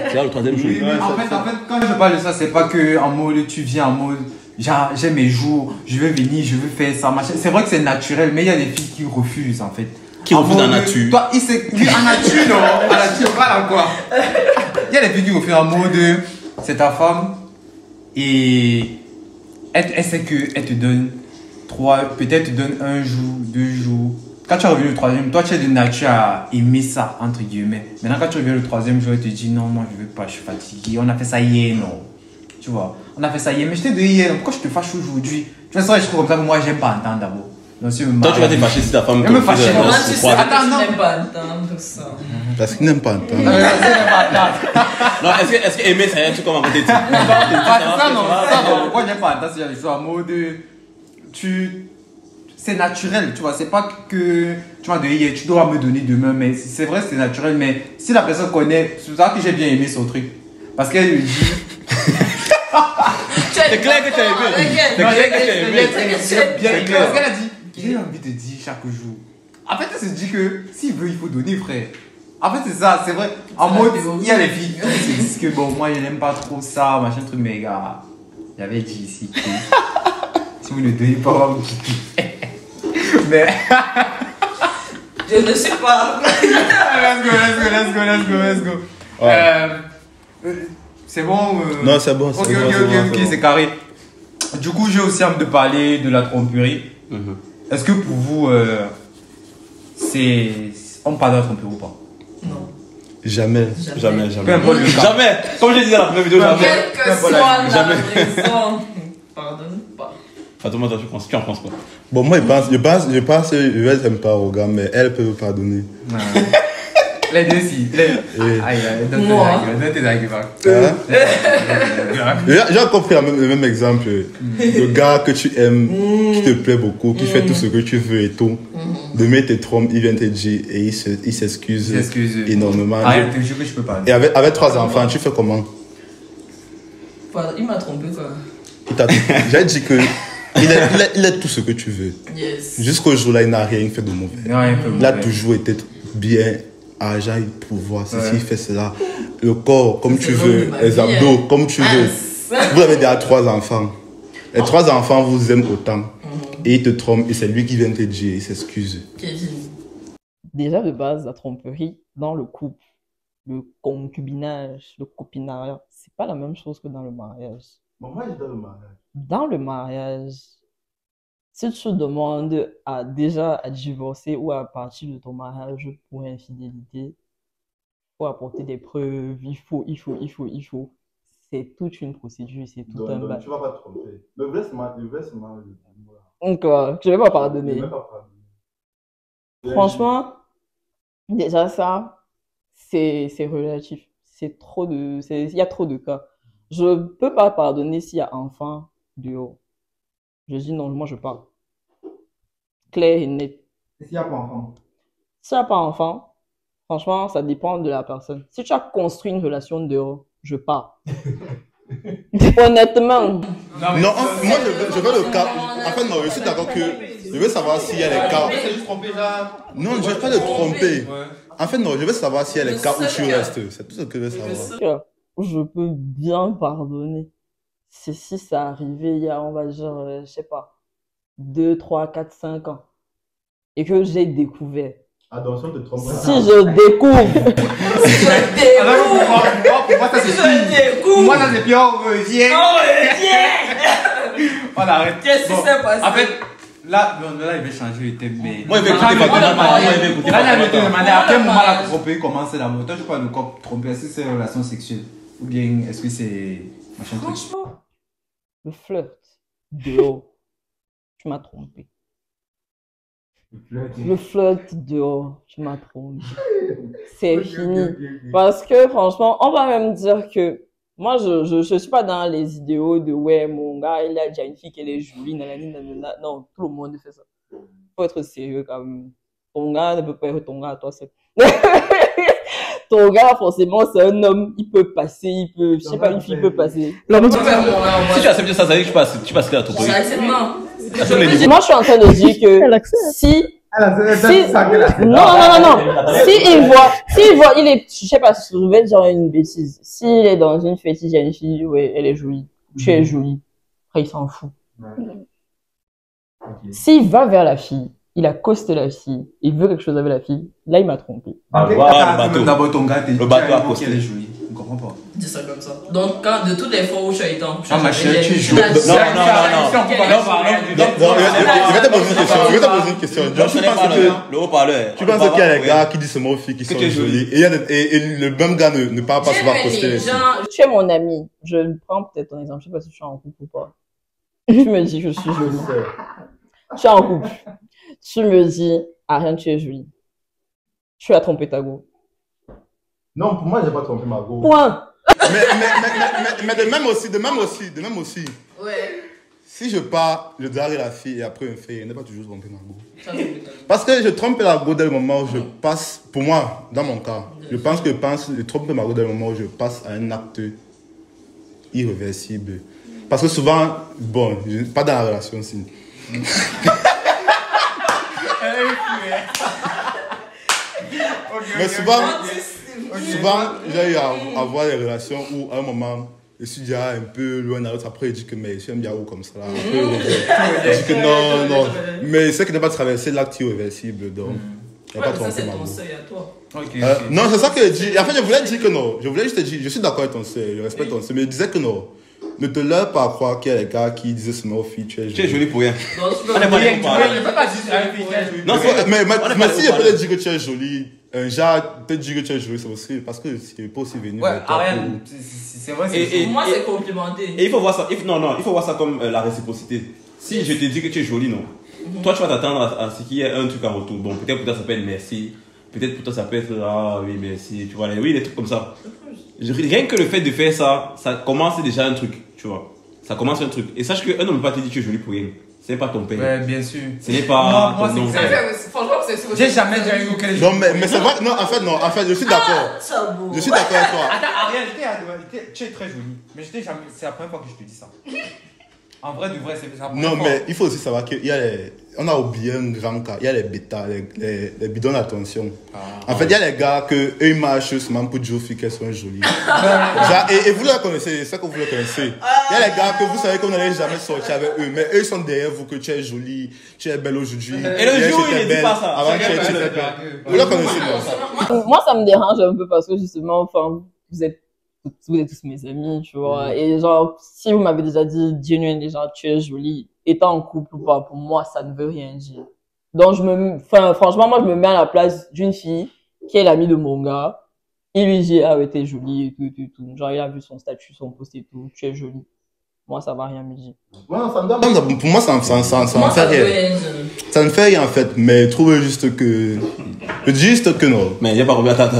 C'est là le 3e jour. En fait, quand je parle de ça, c'est pas que en mode, tu viens en mode, j'ai mes jours, je veux venir, je veux faire ça, machin. C'est vrai que c'est naturel, mais il y a des filles qui refusent, en fait. Qui refusent en nature. Toi, lui, en nature, non. En nature, pas là, quoi. Il y a des filles qui refusent en mode, c'est ta femme, et elle sait qu'elle te donne 3, peut-être te donne 1 jour, 2 jours. Quand tu es revenu le 3e, toi tu es de nature à aimer ça, entre guillemets. Maintenant, quand tu reviens le 3e jour, elle te dit non, moi je veux pas, je suis fatigué. On a fait ça hier, non. Tu vois, on a fait ça hier, mais je t'ai dit hier, pourquoi je te fâche aujourd'hui? Tu vois, c'est vrai, je trouve comme ça, mais moi j'aime pas entendre d'abord. Toi, tu vas te fâcher si ta femme te fâche. Comment tu sais que tu n'aimes pas entendre ça? Parce qu'il n'aime pas entendre. Non, est-ce que aimer, c'est un truc comme un côté de ça, non. Moi j'aime pas entendre ce genre de choses en mode. C'est naturel, tu vois, c'est pas que tu m'as donné hier, tu dois me donner demain, mais c'est vrai, c'est naturel, mais si la personne connaît, c'est ça que j'ai bien aimé son truc. Parce qu'elle lui dit. C'est clair que tu as aimé. C'est clair que tu as aimé. Bien aimé. Parce qu'elle a dit, j'ai envie de dire chaque jour. En fait, elle se dit que s'il veut, il faut donner, frère. En fait, c'est ça, c'est vrai. En mode, il y a les filles qui se disent que bon, moi, je n'aime pas trop ça, machin truc, mais gars, j'avais dit ici que si vous ne donnez pas, on va vous quitter. Mais. Je ne sais pas. Let's go. C'est bon Non, c'est bon. Ok, c'est carré. Du coup, j'ai aussi envie de parler de la tromperie. Est-ce que pour vous, on parle de la tromperie ou pas? Non. Jamais. Peu importe le cas. Jamais. Comme je disais dans la première vidéo, jamais. Quelle que soit la raison. Pardonne pas. Fatouma, toi, tu en penses quoi? Bon, moi, je pense que je n'aime pas au gars, mais elle peut me pardonner. Les deux, si. Donne tes arguments. J'ai compris le même exemple. Le gars que tu aimes, qui te plaît beaucoup, qui fait tout ce que tu veux et tout. Demain, il te trompe, il vient te dire et il s'excuse énormément. Arrête, je que je peux pas. Et avec 3 enfants, tu fais comment? Il m'a trompé, quoi. J'ai dit que il est tout ce que tu veux. Yes. Jusqu'au jour-là, il n'a rien fait de mauvais. Il a toujours été bien âgé, pouvoir, ceci, il fait cela. Le corps, comme tu veux, les abdos, comme tu veux. Vous avez déjà 3 enfants. Les 3 enfants vous aiment autant. Et il te trompe, et c'est lui qui vient te dire, il s'excuse. Déjà, de base, la tromperie dans le couple, le concubinage, le copinariat, c'est pas la même chose que dans le mariage. Bon, moi, je dans le mariage. Dans le mariage, si tu demandes déjà à divorcer ou à partir de ton mariage pour infidélité, il faut apporter des preuves, il faut. C'est toute une procédure, c'est tout un bail. Tu vas pas te tromper. Le vrai, c'est mal. Encore, je vais pas pardonner. Franchement, déjà ça, c'est relatif. Il y a trop de cas. Je peux pas pardonner s'il y a enfant dehors. Je dis non, moi je pars. Clair et net. Et s'il n'y a pas enfant? S'il n'y a pas enfant, franchement, ça dépend de la personne. Si tu as construit une relation dehors, je pars. Honnêtement. Non, moi je veux le cas. En fait, non, je suis d'accord que je veux savoir s'il y a les cas. Non, je ne vais pas le tromper. En fait, non, je veux savoir s'il y a les cas où tu restes. C'est tout ce que je veux savoir. Je peux bien pardonner. Si ça arrivait il y a, on va dire, je sais pas, 2, 3, 4, 5 ans. Et que j'ai découvert. Attention, te tromper. Si je découvre. moi, ça, c'est fini. Pour moi, ça, c'est pire. On revient. On arrête. Qu'est-ce qui s'est passé? En fait, là, il va changer le thème. Mais... Moi, il va écouter Fatima. Moi, il va écouter Là, il va te Fatima. demander à quel moment la tromperie commence l'amour. Toi, je parle de quoi tromper? Est-ce que c'est une relation sexuelle? Ou bien est-ce que c'est machin truc? Franchement, le flirt dehors, tu m'as trompé. Le flirt dehors, tu m'as trompé. C'est fini. Parce que franchement, on va même dire que moi, je suis pas dans les idéaux de ouais, mon gars, il a déjà une fille qui est jolie, nanani, nanana. Non, tout le monde fait ça. Faut être sérieux quand même. Ton gars ne peut pas être ton gars à toi seul. Ton gars, forcément, c'est un homme, il peut passer, il peut, je sais pas, une fille peut passer. L'homme Si tu acceptes ça, ça veut dire que tu passes la tromperie. J'accepte, non. Moi, je suis en train de dire que Elle accepte. si non. S'il voit, il est, je sais pas, je vais dire une bêtise. S'il est dans une fétiche, il y a une fille, ouais, elle est jolie. Tu es jolie. Après, il s'en fout. S'il va vers la fille, il accoste la fille, il veut quelque chose avec la fille, là, il m'a trompé. Ah, voilà, le bateau. D'abord, ton gars, Le bateau à côté. elle est jolie. On comprend pas. Dis ça comme ça. Donc, de toutes les fois où tu as été en couple, Ah, ma chérie, tu es jolie. Non, je vais te poser une question. Le haut-parleur. Tu penses qu'il y a des gars qui disent seulement aux filles qui sont jolies et le même gars ne parle pas souvent poster les filles. Tu es mon ami. Je prends peut-être ton exemple. Je sais pas si je suis en couple ou pas. Tu me dis que je suis jolie. Tu es en couple. Tu me dis, Ariane, tu es jolie. Tu as trompé ta go. Non, pour moi, j'ai pas trompé ma go. Point. Mais de même aussi. Ouais. Si je pars, je drague la fille et après un fait, elle n'est pas toujours trompé ma go. Parce que je trompe la go dès le moment où je passe, pour moi, dans mon cas, je pense que je trompe ma go dès le moment où je passe à un acte irréversible. Parce que souvent, bon, pas dans la relation aussi. Mais souvent, j'ai eu à avoir des relations où à un moment, je suis déjà un peu loin d'un autre. Après, il dit que mais je suis un Yahoo comme ça. Là. Après, il dit que non. Mais c'est qu'il n'a pas traversé l'acte irréversible. Donc, il n'a pas trompé ma go. À toi. Non, c'est ça que je dis. En fait, je voulais dire que non. Je voulais juste te dire, je suis d'accord avec ton seuil, je respecte ton seuil, mais je disais que non. Ne te leurre pas à croire qu'il y a des gars qui disaient seulement aux filles, tu es jolie pour rien. Mais si je peux te dire que tu es jolie, genre, te dire que tu es jolie, c'est aussi parce que c'est pas aussi venu. Ouais, Ariane, c'est vrai. Pour moi, c'est complimenté. Et il faut voir ça, il faut voir ça comme la réciprocité. Si je te dis que tu es jolie, non. Toi, tu vas t'attendre à ce qu'il y ait un truc en retour. Bon, peut-être pour toi, ça peut être merci. Peut-être pour toi, ça peut être ah oui, merci. Tu vois, oui, des trucs comme ça. Rien que le fait de faire ça, ça commence déjà un truc, tu vois. Ça commence un truc. Et sache qu'un homme ne peut pas te dire que tu es jolie pour rien. Ce n'est pas ton père. Ouais, bien sûr. Ce n'est pas moi, ton nom. Franchement, c'est sûr. J'ai jamais déjà eu aucun. Non, mais c'est vrai. Non, en fait, je suis d'accord. Je suis d'accord avec toi. Attends, Ariane, tu es très jolie. Mais c'est la première fois que je te dis ça. En vrai, du vrai, c'est ça. Non, mais il faut aussi savoir qu'il y a on a oublié un grand cas. Il y a les bêtas, les bidons d'attention. En fait, il y a les gars eux, ils marchent seulement pour dire aux filles qu'elles sont jolies. Et vous les connaissez, c'est ça que vous les connaissez. Il y a les gars que vous savez que vous n'allez jamais sortir avec eux, mais eux, ils sont derrière vous que tu es jolie, tu es belle aujourd'hui. Et le jour où il ne dit pas ça, avant tu étais belle. Vous les connaissez, non? Moi, ça me dérange un peu parce que justement, enfin, vous êtes tous mes amis, tu vois. Et genre, si vous m'avez déjà dit, genuinely, genre, tu es jolie, étant en couple ou pas, pour moi, ça ne veut rien dire. Donc, franchement, moi, je me mets à la place d'une fille qui est l'amie de mon gars. Il lui dit, ah ouais, t'es jolie et tout. Genre, il a vu son statut, son post et tout, tu es jolie. Moi, ça va rien me dire. Pour moi, ça ne fait rien. Ça ne fait rien, en fait, mais trouve juste que non. Mais il n'y a pas compris. Attends.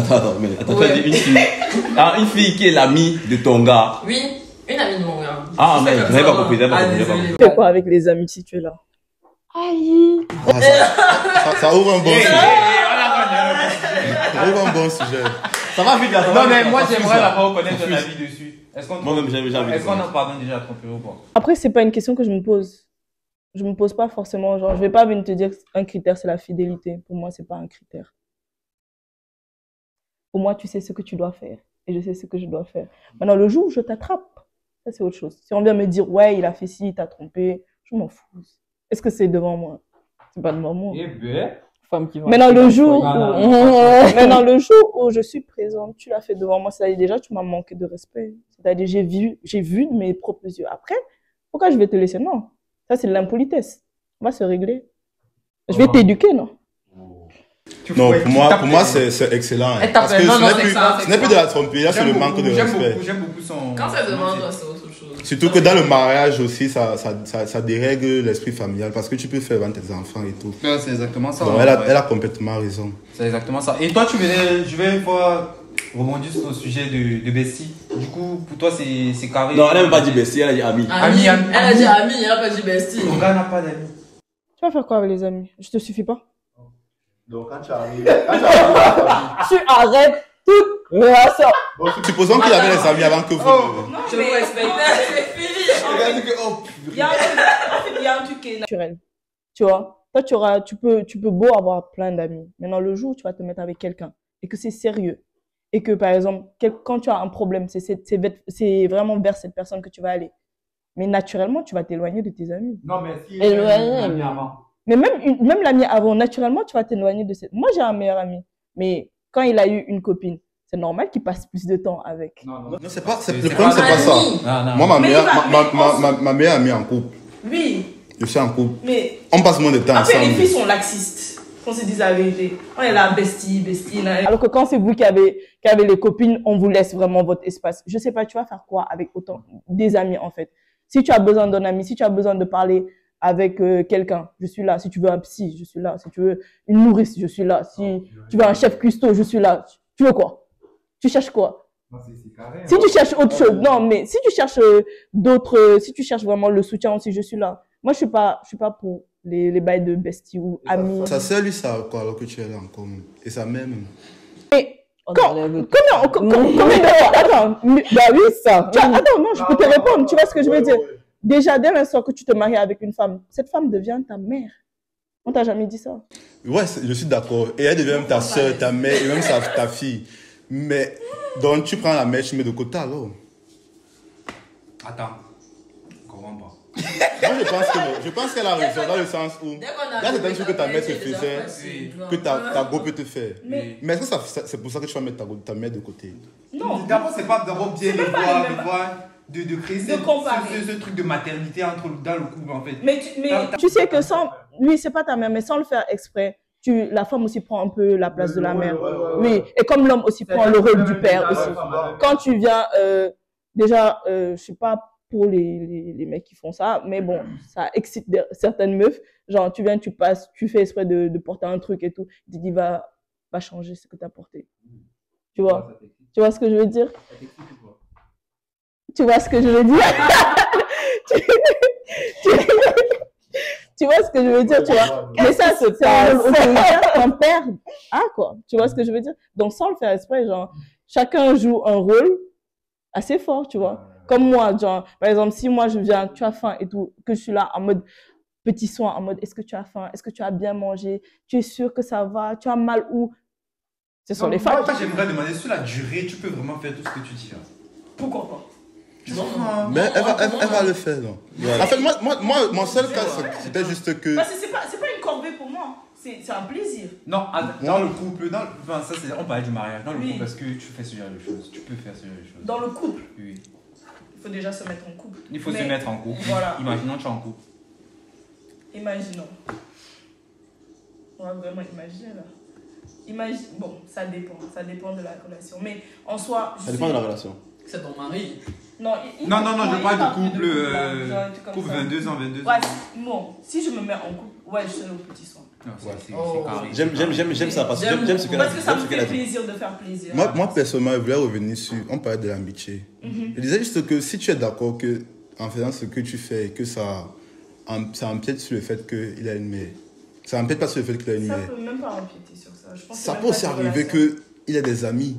Mais attends, tu as dit une fille. Ah, une fille qui est l'amie de ton gars. Oui, une amie de mon gars. Ah, mais je n'avais pas compris. Tu fais quoi avec les amis si tu es là? Aïe. Ça ouvre un bon sujet. Ça ouvre un bon sujet. Ça va vite là. Non, mais moi, j'aimerais d'abord connaître ton avis dessus. Est-ce qu'on a pardonne déjà trompé ou pas? Après, c'est pas une question que je me pose. Je me pose pas forcément, genre, je vais pas venir te dire qu'un critère, c'est la fidélité. Pour moi, c'est pas un critère. Pour moi, tu sais ce que tu dois faire. Et je sais ce que je dois faire. Maintenant, le jour où je t'attrape, ça, c'est autre chose. Si on vient me dire, ouais, il a fait ci, il t'a trompé, je m'en fous. Est-ce que c'est devant moi? C'est pas devant moi. Eh ben. Femmes qui vont Maintenant, le dans jour, foyer. maintenant, le jour où je suis présente, tu l'as fait devant moi, c'est-à-dire déjà, tu m'as manqué de respect. C'est-à-dire, j'ai vu de mes propres yeux. Après, pourquoi je vais te laisser? Non. Ça, c'est de l'impolitesse. On va se régler. Je vais t'éduquer, non? Non, pour moi c'est excellent. Hein, parce que ce n'est plus de la tromperie, là, c'est le manque de respect. J'aime beaucoup son. Quand ça demande, c'est autre chose. Surtout que dans le mariage aussi, ça dérègle l'esprit familial parce que tu peux faire vendre tes enfants et tout. Ouais, c'est exactement ça. Donc, ouais. elle a complètement raison. C'est exactement ça. Et toi, je vais rebondir sur le sujet de Bessie. Du coup, pour toi, c'est carré. Non, elle n'a même pas dit bestie, elle a dit ami. Ami. Elle a dit ami, elle a pas dit bestie. Mon gars n'a pas d'amis. Tu vas faire quoi avec les amis? Je te suffis pas? Donc quand tu arrives, Tu arrêtes toute relation. supposons qu'il avait les amis avant que vous. Je vous respecte. C'est fini. Regarde que, oh, Il y a un truc qui est naturel. Tu vois, toi, tu peux beau avoir plein d'amis. Maintenant, le jour où tu vas te mettre avec quelqu'un et que c'est sérieux et que, par exemple, quand tu as un problème, c'est vraiment vers cette personne que tu vas aller. Mais naturellement, tu vas t'éloigner de tes amis. Non, mais si. Éloigné. Mais même l'ami avant, naturellement, tu vas t'éloigner de cette. Moi, j'ai un meilleur ami. Mais quand il a eu une copine, c'est normal qu'il passe plus de temps avec. Non, le problème, c'est pas ça. Non. Moi, ma meilleure amie en couple. Oui, Je suis en couple. mais On passe moins de temps après, les ensemble. filles sont laxistes. Qu'on se dise la vérité. On est là, bestie. Alors que quand c'est vous qui avez les copines, on vous laisse vraiment votre espace. Je sais pas, tu vas faire quoi avec autant des amis, en fait. Si tu as besoin d'un ami, si tu as besoin de parler avec quelqu'un, je suis là. Si tu veux un psy, je suis là. Si tu veux une nourrice, je suis là. Si tu veux un chef cuistot, je suis là. Tu veux quoi? Tu cherches quoi? Si tu cherches autre chose, non, mais si tu cherches si tu cherches vraiment le soutien aussi, je suis là. Moi, je suis pas pour les bails de bestie ou amis. Ça sert lui ça quoi alors que tu es là en commun. Et ça même. Mais On quand, enlève tout. combien de attends, bah oui, ça. Attends, non, je peux te répondre. Tu vois ce que je veux dire? Déjà, dès l'instant que tu te maries avec une femme, cette femme devient ta mère. On t'a jamais dit ça? Ouais, je suis d'accord. Et elle devient même ta soeur, ta mère et même ta fille. Mais donc tu prends la mère, tu mets de côté alors. Attends. Je comprends pas. Moi, je pense qu'elle a raison dans le sens où il y a certaines choses que ta mère te faisait, que ta go peut te faire. Mais est-ce que c'est pour ça que tu vas mettre ta mère de côté? Non. D'abord, c'est pas d'abord bien C'est même pas les mêmes- de créer De comparer. ce truc de maternité dans le couple en fait. Mais Tu sais que lui, c'est pas ta mère, mais sans le faire exprès, la femme aussi prend un peu la place de la mère. Oui, et comme l'homme aussi prend le rôle du père aussi. Quand tu viens, déjà, je sais pas pour les mecs qui font ça, mais bon, ça excite certaines meufs. Genre, tu viens, tu passes, tu fais exprès de porter un truc et tout. Tu te dis, va changer ce que tu as porté. Tu vois? Tu vois ce que je veux dire? Tu vois ce que je veux dire? Tu vois ce que je veux dire, tu vois? Mais ça, c'est un père. Ah, quoi. Tu vois ce que je veux dire? Donc, sans le faire exprès, genre, chacun joue un rôle assez fort, tu vois? Comme moi, genre, par exemple, si moi je viens, tu as faim et tout, que je suis là en mode petit soin, en mode est-ce que tu as faim? Est-ce que tu as bien mangé? Tu es sûr que ça va? Tu as mal où? Ce sont les femmes. Moi, j'aimerais demander sur la durée, tu peux vraiment faire tout ce que tu dis là. pourquoi pas? Mais elle va le faire, non? En fait, moi, mon seul cas, c'était juste que. Parce que c'est pas une corvée pour moi. C'est un plaisir. Non, dans le couple, enfin, ça, on parlait du mariage. Dans le Oui. couple, est-ce que tu fais ce genre de choses? Tu peux faire ce genre de choses. Dans le couple, Oui. il faut déjà se mettre en couple. Il faut Mais- se mettre en couple. Voilà. Imaginons que tu es en couple. Imaginons. On va vraiment imaginer là. Bon, ça dépend de la relation. Mais en soi, Ça dépend de la relation. C'est ton mari. Non, Non, je il parle parle de couple, genre un truc comme couple ça. 22 ans. Ouais, bon, si je me mets en couple, ouais, je serai au petit soin. Non, c'est Oh. carré. J'aime ça parce que j'aime ce qu'elle a Parce que ça me dit. fait plaisir de faire plaisir. Moi, personnellement, je voulais revenir sur. On parlait de l'amitié. Je disais juste que si tu es d'accord que en faisant ce que tu fais, que ça empiète sur le fait qu'il a une mère. Ça empiète pas sur le fait qu'il a une Ça mère. peut même pas empiéter sur ça. Je pense que Ça c'est peut même aussi pas une arriver relation. qu'il a des amis.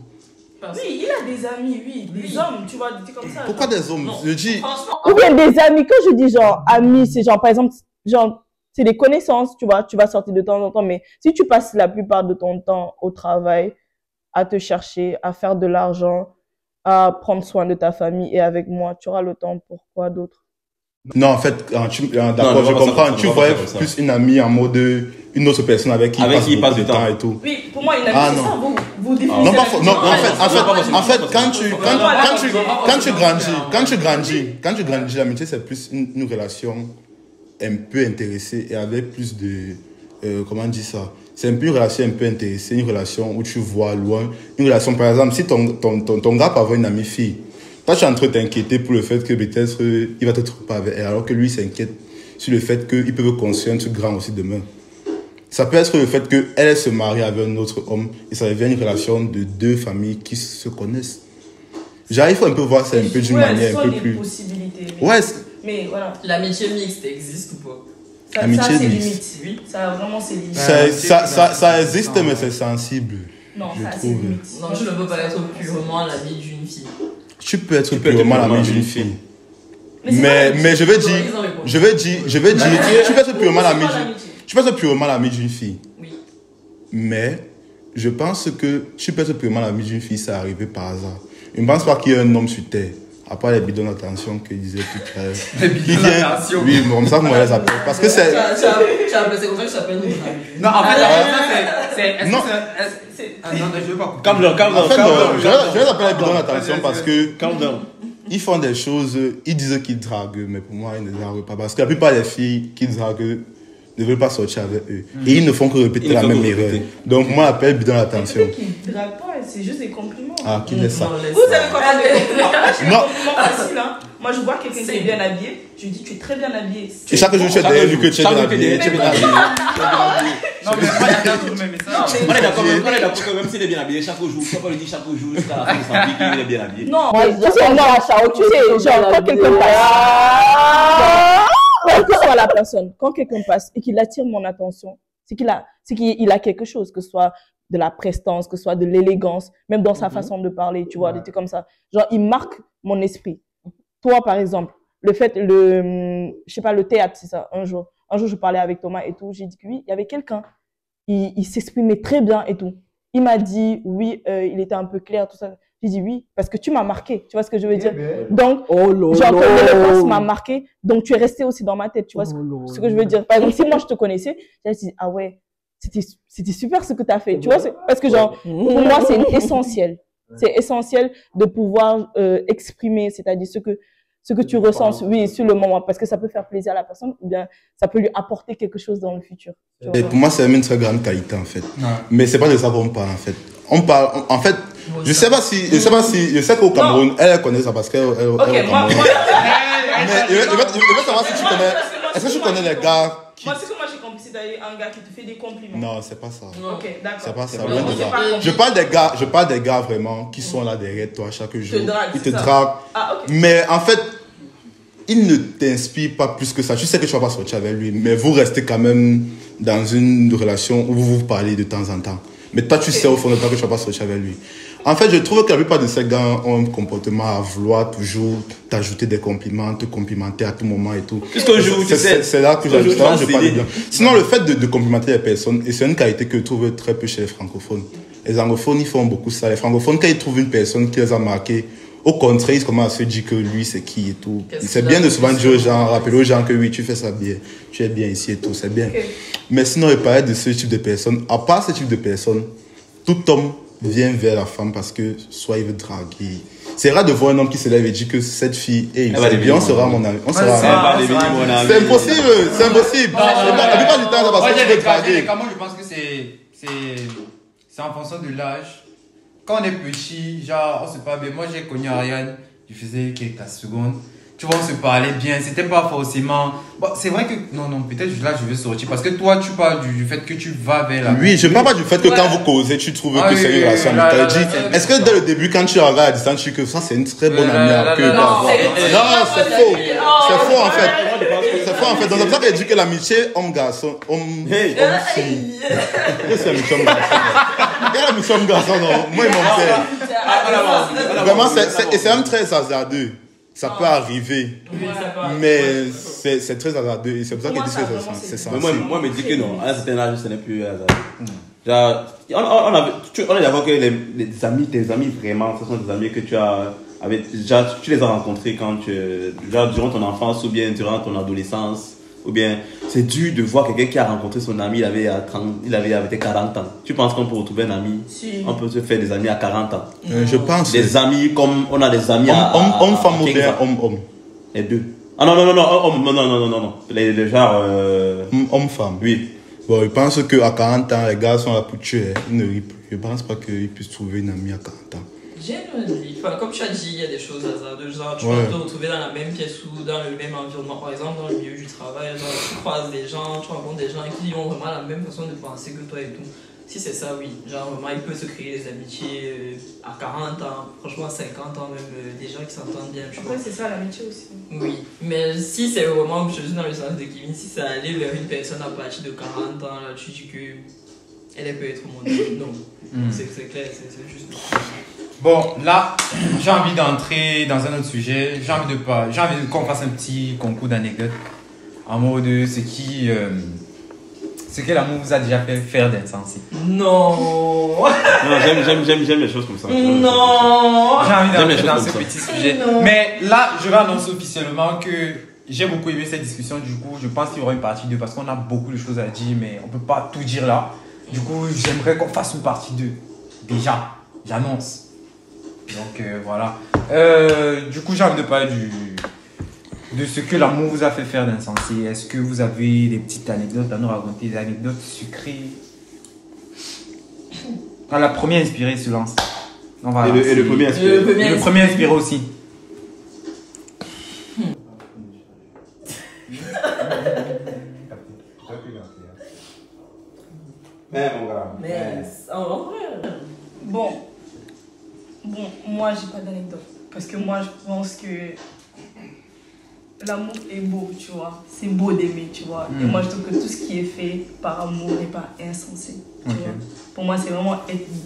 Oui, il a des amis, oui. Des hommes, tu vois, des trucs comme ça. Pourquoi des hommes? Non. Je dis. Franchement, Ou bien des amis. Quand je dis genre amis, c'est genre, par exemple, genre, c'est des connaissances, tu vois, tu vas sortir de temps en temps, mais si tu passes la plupart de ton temps au travail, à te chercher, à faire de l'argent, à prendre soin de ta famille et avec moi, tu auras le temps pour quoi d'autre? Non, en fait, d'accord, je comprends. Tu voyais plus une amie en mode une autre personne avec qui il passe du temps et tout. Oui, pour moi, une amie, c'est ça, vous définissez. Non, en fait, quand tu grandis, l'amitié, c'est plus une relation un peu intéressée et avec plus de, comment on dit ça? C'est un peu une relation un peu intéressée, une relation où tu vois loin. Une relation, par exemple, si ton gars peut avoir une amie fille, toi, tu es en train de t'inquiéter pour le fait que peut-être il va te tromper avec elle, alors que lui s'inquiète sur le fait qu'il peut construire un truc grand aussi demain. Ça peut être le fait qu'elle se marie avec un autre homme et ça devient une relation de deux familles qui se connaissent. Genre, il faut un peu voir ça un peu d'une manière un peu plus. Possibilités. Ouais. Mais voilà. L'amitié mixte existe ou pas? Ça, Amitié c'est mixte. limite. Oui, ça vraiment c'est limite. Ça existe, mais c'est sensible. Non, je ça c'est trouve. limite. Non, je ne peux pas être purement l'ami d'une fille. Tu peux être purement l'ami d'une fille. Mais je vais dire, tu peux être purement l'ami d'une tu peux être purement l'ami d'une fille. Oui. Mais je pense que tu peux être purement l'ami d'une fille, ça arrivé par hasard. Je ne pense pas qu'il y ait un homme sur terre, à part les bidons d'attention que disait tout à l'heure. Les bidons d'attention. Oui, comme ça, comment on les appelle. Parce que c'est. Tu as appelé, c'est comme ça que je t'appelle mon ami. Non, en fait, c'est. Non. Non, je veux pas. Calme down. En fait, je les appelle les bidons d'attention parce que. Calm down. Ils font des choses, ils disent qu'ils draguent, mais pour moi, ils ne draguent pas. Parce que la plupart des filles qui draguent ne veulent pas sortir avec eux. Et ils ne font que répéter la même erreur. Donc, moi, j'appelle bidon d'attention. Qui ne draguent pas, c'est juste des compliments. Ah, qui laisse ça. Vous savez quoi faire des compliments? Moi, j'ai des compliments faciles. Hein. Moi, je vois quelqu'un qui est bien habillé. Je lui dis, tu es très bien habillé. Et chaque jour, tu es derrière lui que tu es bien habillé. Non, mais moi, j'adore tous mes messages. On est d'accord que même s'il est bien habillé chaque jour, tu peux pas lui dire chaque jour jusqu'à la fin de sa vie qu'il est bien habillé. Non, Moi, tu sais, non, à Chao, tu sais, genre, quand quelqu'un passe. Quelle que soit la personne, quand quelqu'un passe et qu'il attire mon attention, c'est qu'il a quelque chose, que ce soit de la prestance, que ce soit de l'élégance, même dans sa façon de parler, tu vois, des trucs comme ça. Genre, il marque mon esprit. Toi, par exemple, je sais pas, le théâtre, c'est ça, un jour, je parlais avec Thomas et tout, j'ai dit que oui, il y avait quelqu'un, il s'exprimait très bien et tout. Il m'a dit, oui, il était un peu clair, tout ça. J'ai dit oui, parce que tu m'as marqué, tu vois ce que je veux dire? Donc, genre, ton éloquence m'a marqué, donc tu es resté aussi dans ma tête, tu vois ce que je veux dire? Par exemple, si moi je te connaissais, j'allais te dire, ah ouais, c'était super ce que tu as fait, tu vois? Parce que genre, pour moi, c'est essentiel. C'est essentiel de pouvoir exprimer, c'est-à-dire ce que tu ressens, oui, sur le moment, parce que ça peut faire plaisir à la personne, ou bien ça peut lui apporter quelque chose dans le futur. Et pour moi, c'est une très grande qualité, en fait. Non. Mais c'est pas de ça qu'on parle, en fait. On parle, en fait, je sais qu'au Cameroun, elle connaît ça parce qu'elle est au Cameroun. Mais je veux savoir si tu connais, est-ce que tu connais les gars qui... Moi, c'est que moi j'ai compris, c'est un gars qui te fait des compliments. Non, c'est pas ça. Ok, d'accord. C'est pas ça. Je parle des gars vraiment qui sont là derrière toi chaque jour. Ils te draguent. Ah, ok. Mais en fait, il ne t'inspire pas plus que ça. Tu sais que tu vas pas sortir avec lui, mais vous restez quand même dans une relation où vous vous parlez de temps en temps. Mais toi, tu sais au fond de toi que tu vas pas sortir avec lui. En fait, je trouve que la plupart de ces gars ont un comportement à vouloir toujours t'ajouter des compliments, te complimenter à tout moment et tout. C'est là que je parle bien. Sinon, le fait de complimenter les personnes, et c'est une qualité que je trouve très peu chez les francophones. Les anglophones, ils font beaucoup ça. Les francophones, quand ils trouvent une personne qui les a marqués, au contraire, ils commencent à se dire que lui, c'est qui et tout. C'est bien de souvent dire aux gens, rappeler aux gens que oui, tu fais ça bien, tu es bien ici et tout, c'est bien. Okay. Mais sinon, il paraît de ce type de personnes, à part ce type de personnes, tout homme vient vers la femme parce que soit il veut draguer. C'est rare de voir un homme qui se lève et dit que cette fille, hey, on sera mon ami. On sera c'est impossible, c'est impossible. La plupart du temps, c'est parce que tu veux draguer. Moi, je pense que c'est en fonction de l'âge. Quand on est petit, genre, on se parle bien. Moi, j'ai connu Ariane, je faisais quelques secondes. Tu vois, on se parlait bien. C'était pas forcément. Bon, c'est vrai que. Non, peut-être là, je vais sortir. Parce que toi, tu parles du fait que tu vas vers la. Oui, je parle pas du fait que quand vous causez, tu trouves que c'est une relation amicale. Est-ce que dès le début, quand tu regardes à distance, tu dis que ça, c'est une très bonne amie à que non, c'est faux. C'est faux, en fait. C'est faux, en fait. Donc, c'est pour ça qu'elle dit que l'amitié homme-garçon, homme-fille. C'est l'amitié homme-garçon. Quelle amitié homme-garçon, non? Moi, ils m'ont fait. Vraiment, c'est même très hasardeux. Ça peut arriver, mais c'est très hasardeux et c'est pour ça qu'elle dit que c'est ça. Moi, je me dis que non, à un certain âge, ce n'est plus hasardeux. On est d'accord que tes amis vraiment, ce sont des amis que tu as déjà, tu les as rencontrés quand durant ton enfance ou bien durant ton adolescence. Ou bien, c'est dur de voir quelqu'un qui a rencontré son ami, il avait 40 ans. Tu penses qu'on peut retrouver un ami? Si. On peut se faire des amis à 40 ans. Je pense. Des amis comme on a des amis Homme-femme ou 15 bien ans. homme-homme? Les deux. Ah non, non. Les genres. Homme-femme. Oui. Bon, je pense qu'à 40 ans, les gars sont là pour tuer. Ils ne rient plus. Je pense pas qu'ils puissent trouver une amie à 40 ans. Enfin, comme tu as dit, il y a des choses hasardeuses. Genre, tu Ouais. vas te retrouver dans la même pièce ou dans le même environnement. Par exemple, dans le milieu du travail, genre, tu croises des gens, tu rencontres des gens qui ont vraiment la même façon de penser que toi et tout. Si c'est ça, oui. Genre, vraiment, il peut se créer des amitiés à 40 ans, franchement, 50 ans, même des gens qui s'entendent bien. Tu vois. Après, c'est ça l'amitié aussi. Oui, mais si c'est vraiment, je suis dans le sens de Kevin, si ça allait vers une personne à partir de 40 ans, là, tu dis que elle peut être mon amie. Non, c'est clair, c'est juste. Bon, là, j'ai envie d'entrer dans un autre sujet. J'ai envie qu'on fasse un petit concours d'anecdotes en mode de ce que l'amour vous a déjà fait faire d'insensé. Non. Non, j'aime les choses comme ça. Non. J'ai envie d'entrer choses dans comme ce ça. petit sujet. Non. Mais là, je vais annoncer officiellement que j'ai beaucoup aimé cette discussion. Du coup, je pense qu'il y aura une partie 2 parce qu'on a beaucoup de choses à dire, mais on ne peut pas tout dire là. Du coup, j'aimerais qu'on fasse une partie 2. Déjà, j'annonce. Donc voilà. Du coup, j'ai envie de parler de ce que l'amour vous a fait faire d'insensé. Est-ce que vous avez des petites anecdotes à nous raconter, des anecdotes sucrées? Quand la première inspirée se lance. Non, voilà, Et le premier aspect. Et le premier inspiré aussi. Mais mon gars. Mais en vrai. Bon, moi, j'ai pas d'anecdote. Parce que moi, je pense que l'amour est beau, tu vois. C'est beau d'aimer, tu vois. Et moi, je trouve que tout ce qui est fait par amour n'est pas insensé. Tu vois. Pour moi, c'est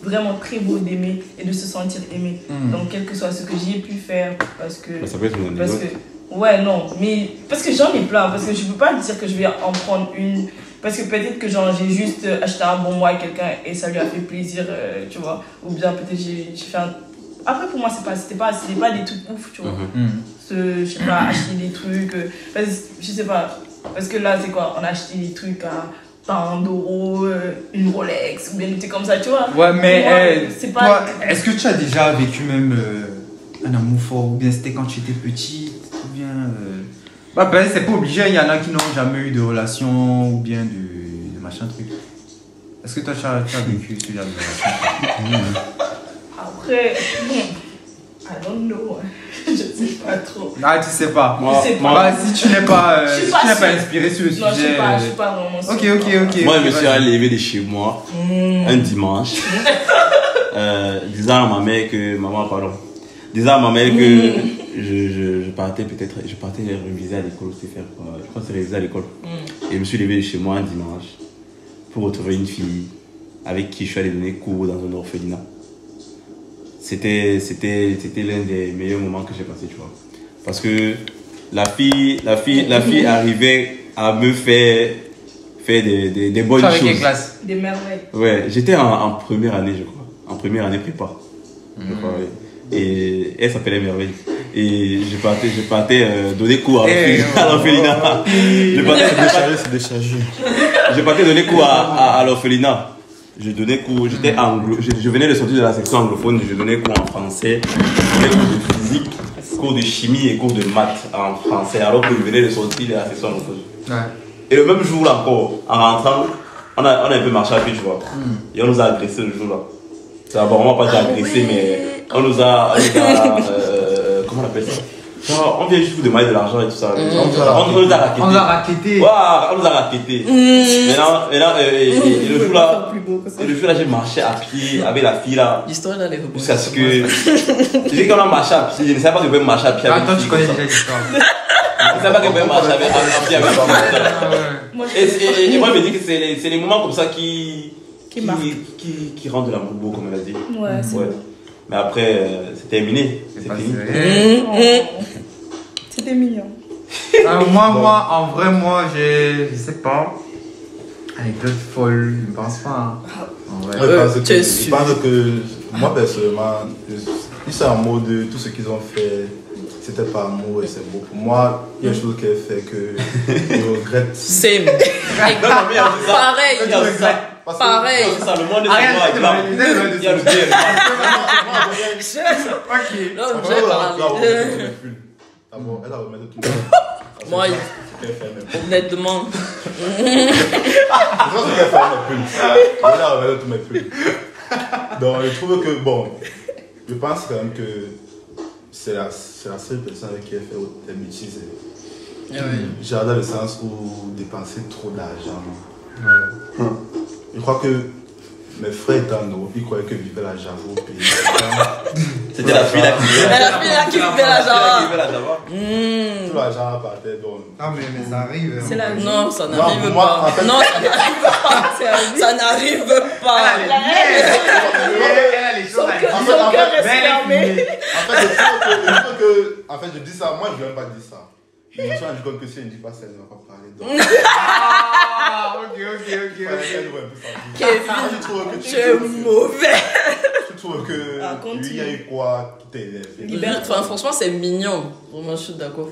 vraiment très beau d'aimer et de se sentir aimé. Donc, quel que soit ce que j'ai pu faire, parce que... Ça peut être une Parce anecdote. que, ouais, non, mais parce que j'en ai plein, parce que je peux pas dire que je vais en prendre une, parce que peut-être que genre j'ai juste acheté un bon mois à quelqu'un et ça lui a fait plaisir, tu vois, ou bien peut-être j'ai fait un... Après pour moi c'était pas des trucs ouf, tu vois, je sais pas, acheter des trucs, je sais pas, parce que là c'est quoi, on a acheté des trucs à tant d'euros, une Rolex, ou bien des trucs comme ça, tu vois. Ouais, mais Moi, c'est toi, pas... est-ce que tu as déjà vécu même un amour fort, ou bien c'était quand tu étais petite, ou bien... Bah, ben, c'est pas obligé, il y en a qui n'ont jamais eu de relation, ou bien de machin truc. Est-ce que toi, tu as vécu ce genre de relation? Après, I don't know, je sais pas trop. Ah, tu sais pas. Je sais pas. Bah, si tu n'es pas, Je suis si pas tu n'es pas sûre. inspiré sur le Non, je sujet... suis pas vraiment sûre. Ok. Moi, je me vas-y. suis levé de chez moi un dimanche, disant à ma mère que je partais réviser à l'école, je crois que c'est réviser à l'école. Et je me suis levé de chez moi un dimanche pour retrouver une fille avec qui je suis allé donner cours dans un orphelinat. C'était l'un des meilleurs moments que j'ai passé, tu vois. Parce que la fille arrivait à me faire des bonnes Tu es avec choses. quelle classe? Des merveilles. Ouais, j'étais en première année, je crois. En première année prépa. Je crois, ouais. Et elle s'appelait Merveille. Et je partais donner cours à l'orphelinat. C'est déchargé. Je partais donner cours à l'orphelinat. Je donnais cours, je venais de sortir de la section anglophone, je donnais cours en français, je donnais cours de physique, cours de chimie et cours de maths en français, alors que je venais de sortir de la section anglophone. Ouais. Et le même jour là encore, en rentrant, on a un peu marché à pied, tu vois. Et on nous a agressé le jour là. Ça n'a vraiment pas été agressé, mais on nous a comment on appelle ça? Genre, on vient juste vous demander de l'argent et tout ça. On nous a raquetté. On l'a raquetté. On nous a raquetté. Maintenant, et le jour là, j'ai marché à pied avec la fille là. L'histoire là, les robots. Jusqu'à ce que. Je dis qu'on a marché à pied, je ne savais pas que je pouvais marcher à pied avec Attends, une tu fille connais comme ça. déjà l'histoire. Je ne savais pas que je pouvais marcher à pied avec une fille comme ça. Moi, Et moi, je me dis que c'est les moments comme ça qui marquent. qui rendent l'amour beau, comme elle a dit. Ouais, c'est Ouais. beau. Mais après, c'est terminé. C'est pas fini. vrai. Oh, c'était mignon. Moi, en vrai, je sais pas. Anecdote folle, je ne pense pas. En vrai. Je pense tu es que, sûr. moi personnellement, ils sont en mode tout ce qu'ils ont fait, c'était pas amour et c'est beau. Pour moi, il y a une chose qu'elle fait que je regrette. Same. Non, non, mais il y a ça. Pareil. Il y a ça. Pareil. C'est ça, le monde est sur moi. Il y a le bien. Ok. Non, j'ai parlé. Elle a remis tout le Moi, honnêtement. C'est pas ce qu'elle fait avec mes pulls. Elle a remis tous mes pulls. Donc, je trouve que, bon, je pense quand même que c'est la seule personne avec qui elle fait des bêtises. Genre dans le sens où dépenser trop d'argent. Je crois que mes frères étant en Europe, ils croyaient que vivait la Java au pays. C'était la fille là qui vivait. La fille là qui vivait la Java. Tout l'argent partait donc. Ah, mais ça arrive. C'est la vie. Non, ça Non, n'arrive pour moi, pas. en fait- Non, ça n'arrive pas. Ça n'arrive pas. Elle a les choses à dire. En fait, je dis ça, moi je ne viens pas dire ça. Je me suis rendu compte que si elle ne dit pas ça, elle ne va pas parler. Donc, Ah, ok. elle doit un peu s'en dire. Kevin, Moi, je trouve que tu es mauvais. Je trouve que Raconte-lui. lui, il y a eu quoi qui t'élève. Enfin, franchement, c'est mignon. Vraiment, je suis d'accord.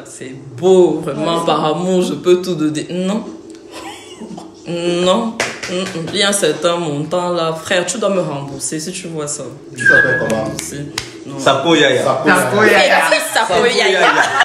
C'est beau, vraiment. Par amour, je peux tout donner. Non. Non. Il y a un certain montant là. Frère, tu dois me rembourser si tu vois ça. Tu t'appelles comment? Non. Sapo Yaya. Sapo Sapo Yaya. Yaya. Sapo Yaya.